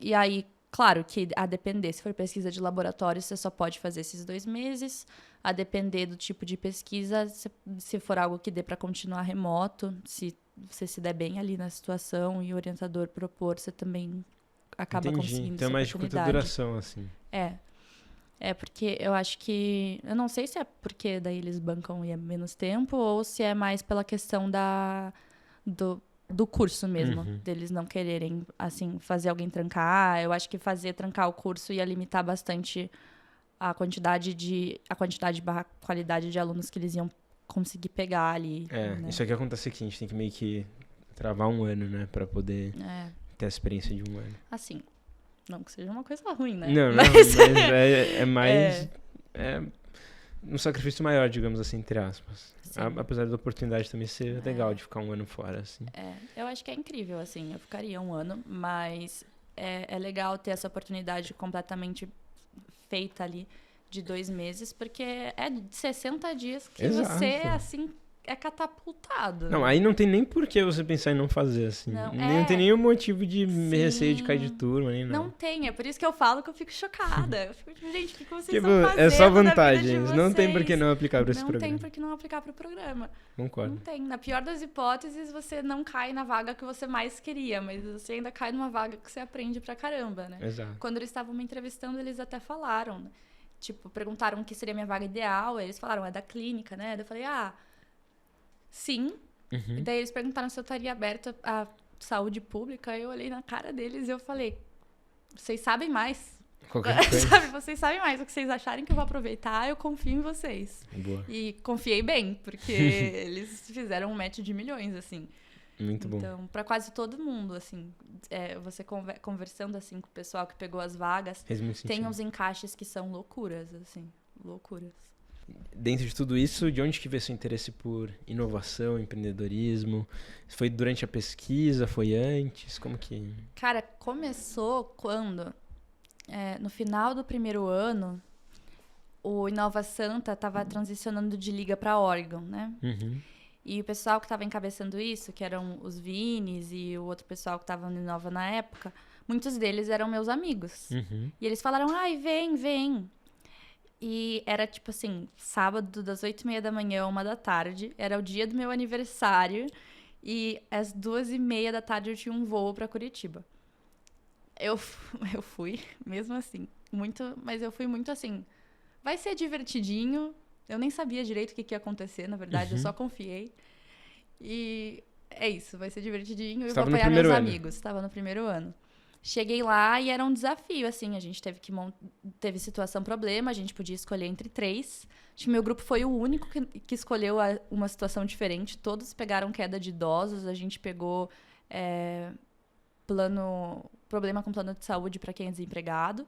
E aí, claro que a depender, se for pesquisa de laboratório, você só pode fazer esses 2 meses. A depender do tipo de pesquisa, se for algo que dê para continuar remoto, se você se der bem ali na situação e o orientador propor, você também acaba conseguindo então essa mais de curta duração, assim. Porque eu acho que... eu não sei se é porque daí eles bancam e é menos tempo, ou se é mais pela questão do curso mesmo, deles não quererem, assim, fazer alguém trancar. Eu acho que trancar o curso ia limitar bastante a qualidade de alunos que eles iam conseguir pegar ali. Né? Isso aqui acontece aqui, a gente tem que meio que travar 1 ano, né, pra poder ter a experiência de 1 ano. Assim, não que seja uma coisa ruim, né? Não, mas é mais... É um sacrifício maior, digamos assim, entre aspas. Apesar da oportunidade também ser legal de ficar 1 ano fora, assim. Eu acho que é incrível, assim, eu ficaria 1 ano, mas é legal ter essa oportunidade completamente feita ali de 2 meses, porque é de 60 dias que você, assim, é catapultado. Não, aí não tem nem por que você pensar em não fazer, assim. Não tem nenhum motivo de receio de cair de turma, nem nada. Não tem, é por isso que eu falo que eu fico chocada. Eu fico, gente, o que vocês estão fazendo é só vantagens, na vida de não tem por que não aplicar para esse programa. Não tem por que não aplicar para o programa. Concordo. Não tem. Na pior das hipóteses, você não cai na vaga que você mais queria, mas você ainda cai numa vaga que você aprende pra caramba, né? Exato. Quando eles estavam me entrevistando, eles até falaram, né, tipo, perguntaram o que seria a minha vaga ideal. Eles falaram, é da clínica, né? Daí eu falei, sim. E daí eles perguntaram se eu estaria aberta à saúde pública. Eu olhei na cara deles e eu falei, vocês sabem mais. Sabe, vocês sabem mais. O que vocês acharem que eu vou aproveitar, eu confio em vocês. Boa. E confiei bem, porque eles fizeram um match de milhões, assim. Muito bom. Então, pra quase todo mundo, assim, você conversando, assim, com o pessoal que pegou as vagas, tem uns encaixes que são loucuras, assim, loucuras. Dentro de tudo isso, de onde que veio seu interesse por inovação, empreendedorismo? Foi durante a pesquisa, foi antes? Como que... Cara, começou quando, no final do primeiro ano, o Inova Santa estava transicionando de liga para órgão, né? E o pessoal que estava encabeçando isso, que eram os Vinis e o outro pessoal que estava no Inova na época, muitos deles eram meus amigos. E eles falaram, ai, vem. E era tipo assim, sábado das 8h30 da manhã a 1 da tarde, era o dia do meu aniversário e às 2h30 da tarde eu tinha um voo para Curitiba. Eu fui, mesmo assim, mas eu fui muito assim, vai ser divertidinho. Eu nem sabia direito o que ia acontecer, na verdade, eu só confiei. E é isso, vai ser divertidinho. Eu vou apoiar meus amigos. Estava no primeiro ano. Cheguei lá e era um desafio, assim, a gente teve situação problema, a gente podia escolher entre 3. Acho que meu grupo foi o único que escolheu uma situação diferente. Todos pegaram queda de idosos, a gente pegou problema com plano de saúde para quem é desempregado.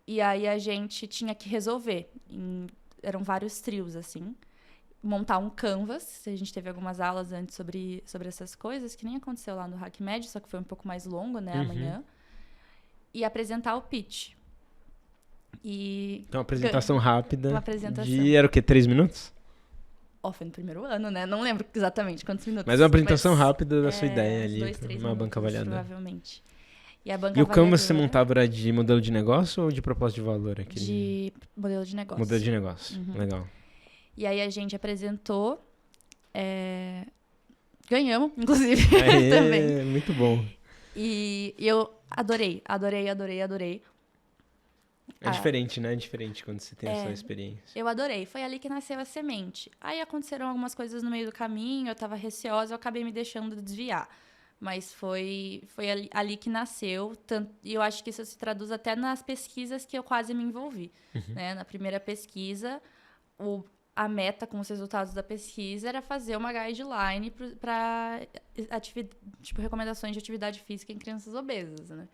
E aí a gente tinha que resolver. Eram vários trios, assim. Montar um canvas. A gente teve algumas aulas antes sobre essas coisas, que nem aconteceu lá no HackMed, só que foi um pouco mais longo, né, amanhã. E apresentar o pitch. Então, uma apresentação rápida. Uma apresentação. Era o quê? 3 minutos? Foi no primeiro ano, né? Não lembro exatamente quantos minutos. Mas uma apresentação rápida da sua ideia ali. 2, 3 uma minutos, banca avaliadora. Provavelmente. E o canvas você montava era de modelo de negócio ou de proposta de valor? De modelo de negócio. Modelo de negócio, legal. E aí a gente apresentou, ganhamos, inclusive, também. Muito bom. E eu adorei. É diferente, né? É diferente quando você tem essa experiência. Eu adorei. Foi ali que nasceu a semente. Aí aconteceram algumas coisas no meio do caminho, eu tava receosa, eu acabei me deixando desviar. Mas foi ali que nasceu. E eu acho que isso se traduz até nas pesquisas que eu quase me envolvi. Né? Na primeira pesquisa, a meta com os resultados da pesquisa era fazer uma guideline para recomendações de atividade física em crianças obesas, né?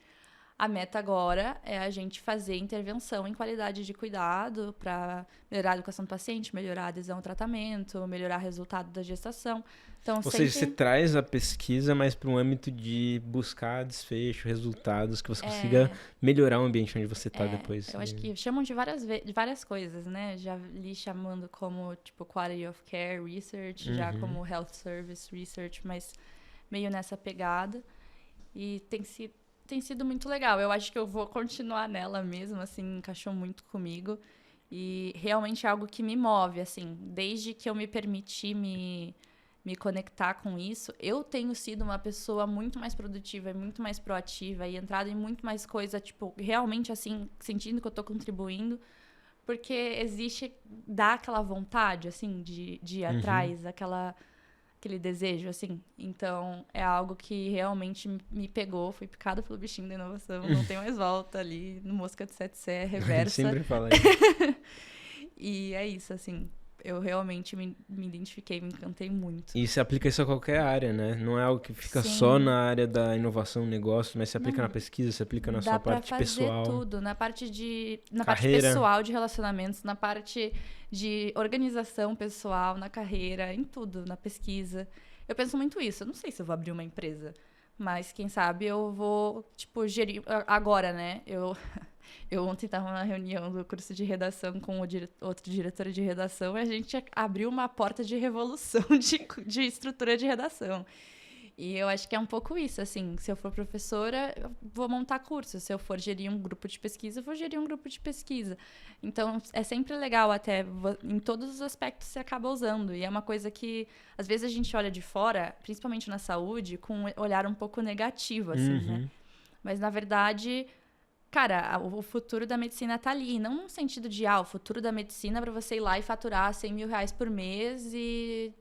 A meta agora é a gente fazer intervenção em qualidade de cuidado para melhorar a educação do paciente, melhorar a adesão ao tratamento, melhorar o resultado da gestação. Então, ou seja, você traz a pesquisa, mas para um âmbito de buscar desfecho, resultados, que você consiga melhorar o ambiente onde você está depois. Eu acho que chamam de várias coisas, né? Já li chamando como tipo Quality of Care Research, já como Health Service Research, mas meio nessa pegada. E tem sido muito legal. Eu acho que eu vou continuar nela mesmo, assim, encaixou muito comigo. E realmente é algo que me move, assim. Desde que eu me permiti me conectar com isso, eu tenho sido uma pessoa muito mais produtiva e muito mais proativa e entrado em muito mais coisa, tipo, realmente, assim, sentindo que eu tô contribuindo. Porque dá aquela vontade, assim, de ir atrás, aquele desejo, assim. Então, é algo que realmente me pegou. Fui picada pelo bichinho da inovação. Não tem mais volta ali. No Mosca de 7 Sé, reversa. Sempre fala isso. E é isso, assim. Eu realmente me identifiquei, me encantei muito. E se aplica isso a qualquer área, né? Não é algo que fica só na área da inovação, negócio, mas se aplica na pesquisa, se aplica na sua parte pessoal. Dá pra fazer tudo. Na parte pessoal de relacionamentos, na parte de organização pessoal, na carreira, em tudo, na pesquisa. Eu penso muito isso. Eu não sei se eu vou abrir uma empresa, mas quem sabe eu vou, tipo, gerir... Agora, né? Eu ontem estava numa reunião do curso de redação com outro diretor de redação e a gente abriu uma porta de revolução de estrutura de redação. E eu acho que é um pouco isso, assim, se eu for professora, eu vou montar curso. Se eu for gerir um grupo de pesquisa, eu vou gerir um grupo de pesquisa. Então, é sempre legal até, em todos os aspectos você acaba usando. E é uma coisa que, às vezes, a gente olha de fora, principalmente na saúde, com um olhar um pouco negativo, assim, né? Mas, na verdade... Cara, o futuro da medicina tá ali. Não no sentido de, o futuro da medicina é pra você ir lá e faturar 100 mil reais por mês e,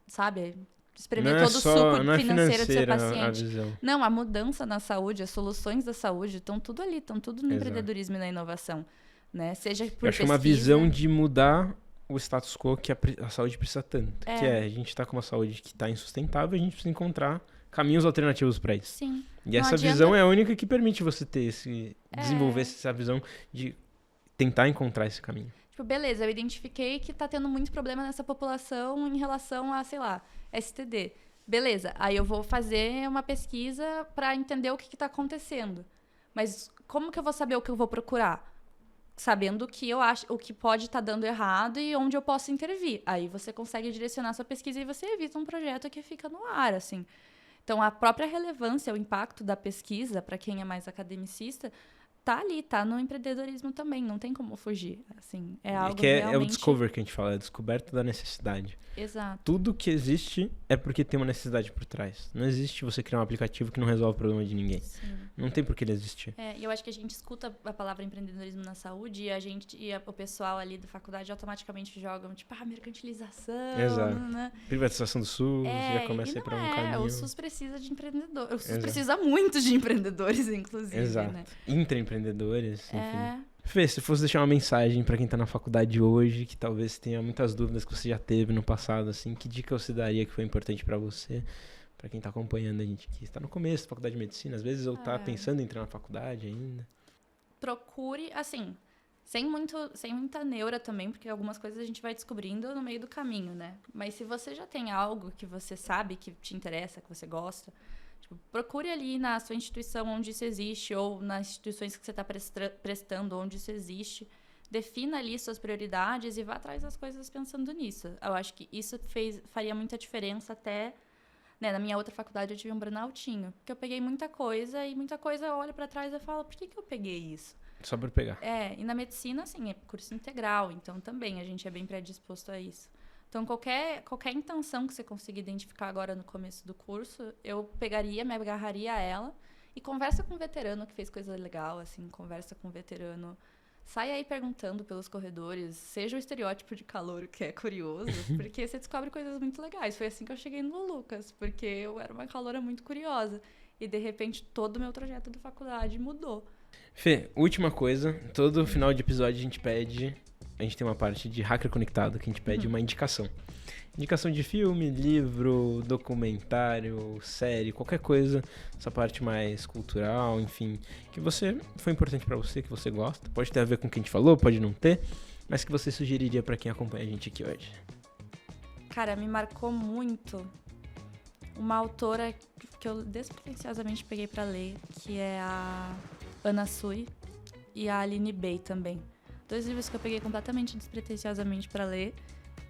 sabe, espremer todo o suco financeiro do seu paciente. Não, a mudança na saúde, as soluções da saúde estão tudo ali, estão tudo no empreendedorismo e na inovação. Né? Seja por acho que é uma visão de mudar o status quo que a saúde precisa tanto. Que a gente tá com uma saúde que tá insustentável, a gente precisa encontrar caminhos alternativos para isso. Sim. E essa visão é a única que permite você ter desenvolver essa visão de tentar encontrar esse caminho. Tipo, beleza, eu identifiquei que tá tendo muito problema nessa população em relação a, sei lá, STD. Beleza, aí eu vou fazer uma pesquisa para entender o que tá acontecendo. Mas como que eu vou saber o que eu vou procurar? Sabendo que eu acho o que pode estar dando errado e onde eu posso intervir. Aí você consegue direcionar sua pesquisa e você evita um projeto que fica no ar, assim. Então, a própria relevância, o impacto da pesquisa, para quem é mais academicista, tá ali, tá no empreendedorismo também, não tem como fugir, assim, é algo que realmente... É o discover que a gente fala, é a descoberta da necessidade. Exato. Tudo que existe é porque tem uma necessidade por trás. Não existe você criar um aplicativo que não resolve o problema de ninguém. Sim. Não tem por que ele existir. E eu acho que a gente escuta a palavra empreendedorismo na saúde e o pessoal ali da faculdade automaticamente jogam, tipo, mercantilização. Exato. Né? Privatização do SUS, já começa a ir pra um caminho. O SUS precisa de empreendedores. O SUS precisa muito de empreendedores, inclusive. Exato. Né? Intraempreendedores, enfim. Fê, se fosse deixar uma mensagem pra quem tá na faculdade hoje, que talvez tenha muitas dúvidas que você já teve no passado, assim, que dica você daria que foi importante pra você, pra quem tá acompanhando a gente aqui? Você tá no começo da faculdade de medicina, às vezes, ou tá pensando em entrar na faculdade ainda? Procure, assim, sem muita neura também, porque algumas coisas a gente vai descobrindo no meio do caminho, né? Mas se você já tem algo que você sabe que te interessa, que você gosta... Procure ali na sua instituição onde isso existe, ou nas instituições que você está prestando onde isso existe. Defina ali suas prioridades e vá atrás das coisas pensando nisso. Eu acho que isso faria muita diferença até... Né, na minha outra faculdade eu tive um burnoutinho, porque eu peguei muita coisa eu olho para trás e falo, por que eu peguei isso? Só por pegar. E na medicina, assim, é curso integral, então também a gente é bem predisposto a isso. Então, qualquer intenção que você consiga identificar agora no começo do curso, eu pegaria, me agarraria a ela e conversa com um veterano que fez coisa legal, assim, conversa com um veterano. Sai aí perguntando pelos corredores, seja o estereótipo de calouro, que é curioso, porque você descobre coisas muito legais. Foi assim que eu cheguei no Lucas, porque eu era uma caloura muito curiosa. E, de repente, todo o meu trajeto da faculdade mudou. Fê, última coisa, todo final de episódio a gente pede... A gente tem uma parte de Hacker Conectado que a gente pede uma indicação. Indicação de filme, livro, documentário, série, qualquer coisa. Essa parte mais cultural, enfim. Que foi importante pra você, que você gosta. Pode ter a ver com o que a gente falou, pode não ter. Mas que você sugeriria pra quem acompanha a gente aqui hoje. Cara, me marcou muito uma autora que eu despretensiosamente peguei pra ler, que é a Anna Sui e a Aline Bay também. 2 livros que eu peguei completamente despretensiosamente para ler.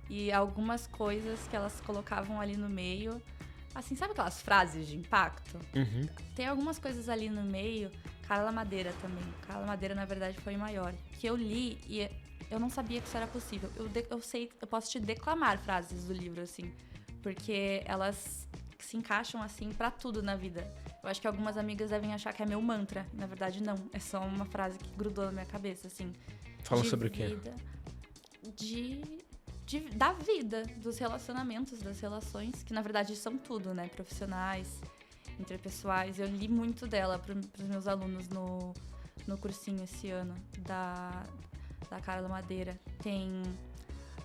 E algumas coisas que elas colocavam ali no meio. Assim, sabe aquelas frases de impacto? Uhum. Tem algumas coisas ali no meio. Carla Madeira também. Carla Madeira, na verdade, foi maior. Que eu li e eu não sabia que isso era possível. Eu posso te declamar frases do livro, assim. Porque elas se encaixam, assim, pra tudo na vida. Eu acho que algumas amigas devem achar que é meu mantra. Na verdade, não. É só uma frase que grudou na minha cabeça, assim. Fala sobre o quê? Da vida, dos relacionamentos, das relações, que na verdade são tudo, né? Profissionais, interpessoais. Eu li muito dela para os meus alunos no cursinho esse ano, da Carla Madeira.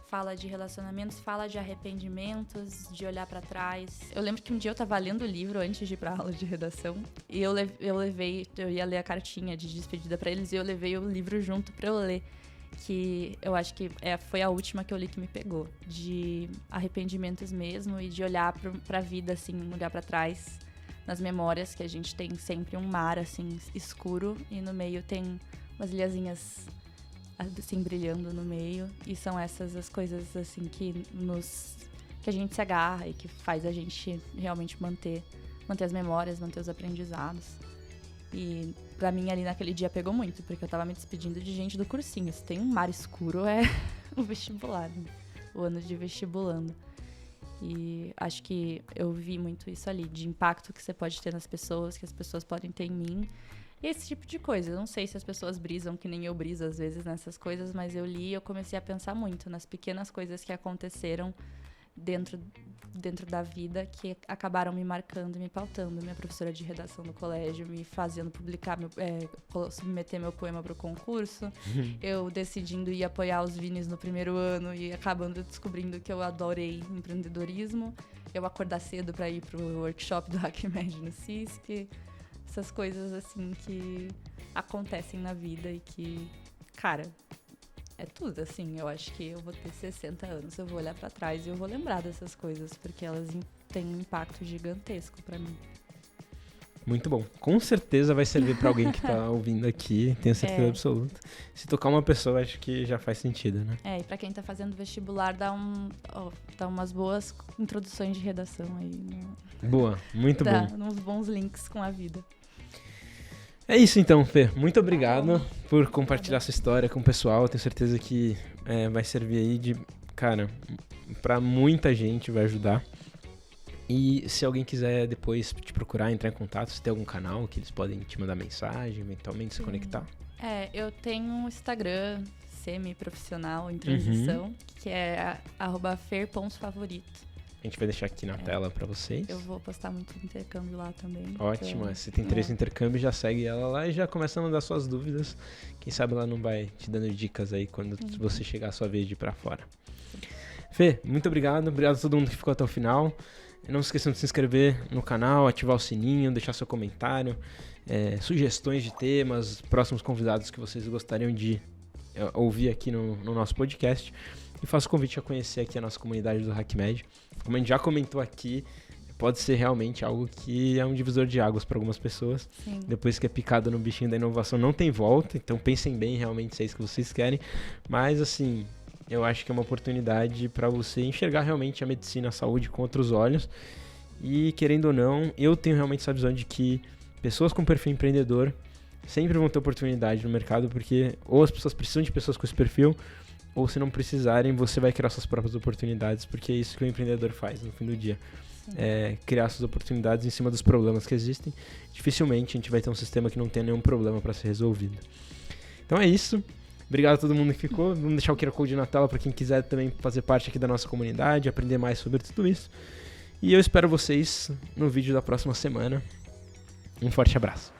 Fala de relacionamentos, fala de arrependimentos, de olhar para trás. Eu lembro que um dia eu tava lendo o livro antes de ir pra aula de redação e eu ia ler a cartinha de despedida para eles e eu levei o livro junto para eu ler, que eu acho que foi a última que eu li que me pegou, de arrependimentos mesmo e de olhar pra vida, assim, olhar para trás nas memórias, que a gente tem sempre um mar, assim, escuro e no meio tem umas ilhazinhas assim, brilhando no meio, e são essas as coisas, assim, que a gente se agarra e que faz a gente realmente manter as memórias, manter os aprendizados. E pra mim, ali naquele dia, pegou muito, porque eu tava me despedindo de gente do cursinho. Se tem um mar escuro, é o vestibular, né? O ano de vestibulando. E acho que eu vi muito isso ali, de impacto que você pode ter nas pessoas, que as pessoas podem ter em mim, E esse tipo de coisa. Eu não sei se as pessoas brisam, que nem eu briso às vezes nessas coisas, mas eu li e eu comecei a pensar muito nas pequenas coisas que aconteceram dentro da vida, que acabaram me marcando e me pautando. Minha professora de redação no colégio me fazendo publicar, submeter meu poema para o concurso. Eu decidindo ir apoiar os Vinis no primeiro ano e acabando descobrindo que eu adorei empreendedorismo. Eu acordar cedo para ir pro workshop do HackMed no CISC. Essas coisas assim que acontecem na vida e que, cara, é tudo, assim. Eu acho que eu vou ter 60 anos, eu vou olhar pra trás e eu vou lembrar dessas coisas, porque elas têm um impacto gigantesco pra mim. Muito bom. Com certeza vai servir pra alguém que tá ouvindo aqui, tenho certeza absoluta. Se tocar uma pessoa, acho que já faz sentido, né? E pra quem tá fazendo vestibular, dá umas boas introduções de redação aí. Boa, muito bom. Dá uns bons links com a vida. É isso então, Fê. Muito obrigado por compartilhar sua história com o pessoal. Eu tenho certeza que vai servir aí pra muita gente, vai ajudar. E se alguém quiser depois te procurar, entrar em contato, se tem algum canal que eles podem te mandar mensagem, eventualmente se conectar. Eu tenho um Instagram semi-profissional em transição, que é @fer.favorito. A gente vai deixar aqui na tela pra vocês. Eu vou postar muito intercâmbio lá também. Ótimo, então, se tem interesse em intercâmbio, já segue ela lá e já começa a mandar suas dúvidas. Quem sabe ela não vai te dando dicas aí quando você chegar a sua vez de ir pra fora. Fê, muito obrigado. Obrigado a todo mundo que ficou até o final. Não se esqueçam de se inscrever no canal, ativar o sininho, deixar seu comentário, sugestões de temas, próximos convidados que vocês gostariam de ouvir aqui no nosso podcast. E faço o convite a conhecer aqui a nossa comunidade do HackMed. Como a gente já comentou aqui, pode ser realmente algo que é um divisor de águas para algumas pessoas. Sim. Depois que é picado no bichinho da inovação, não tem volta. Então pensem bem realmente se é isso que vocês querem. Mas assim, eu acho que é uma oportunidade para você enxergar realmente a medicina, a saúde com outros olhos. E querendo ou não, eu tenho realmente essa visão de que pessoas com perfil empreendedor sempre vão ter oportunidade no mercado, porque ou as pessoas precisam de pessoas com esse perfil, ou se não precisarem, você vai criar suas próprias oportunidades, porque é isso que o empreendedor faz no fim do dia. Criar suas oportunidades em cima dos problemas que existem. Dificilmente a gente vai ter um sistema que não tenha nenhum problema para ser resolvido. Então é isso. Obrigado a todo mundo que ficou. Vamos deixar o QR Code na tela para quem quiser também fazer parte aqui da nossa comunidade, aprender mais sobre tudo isso. E eu espero vocês no vídeo da próxima semana. Um forte abraço.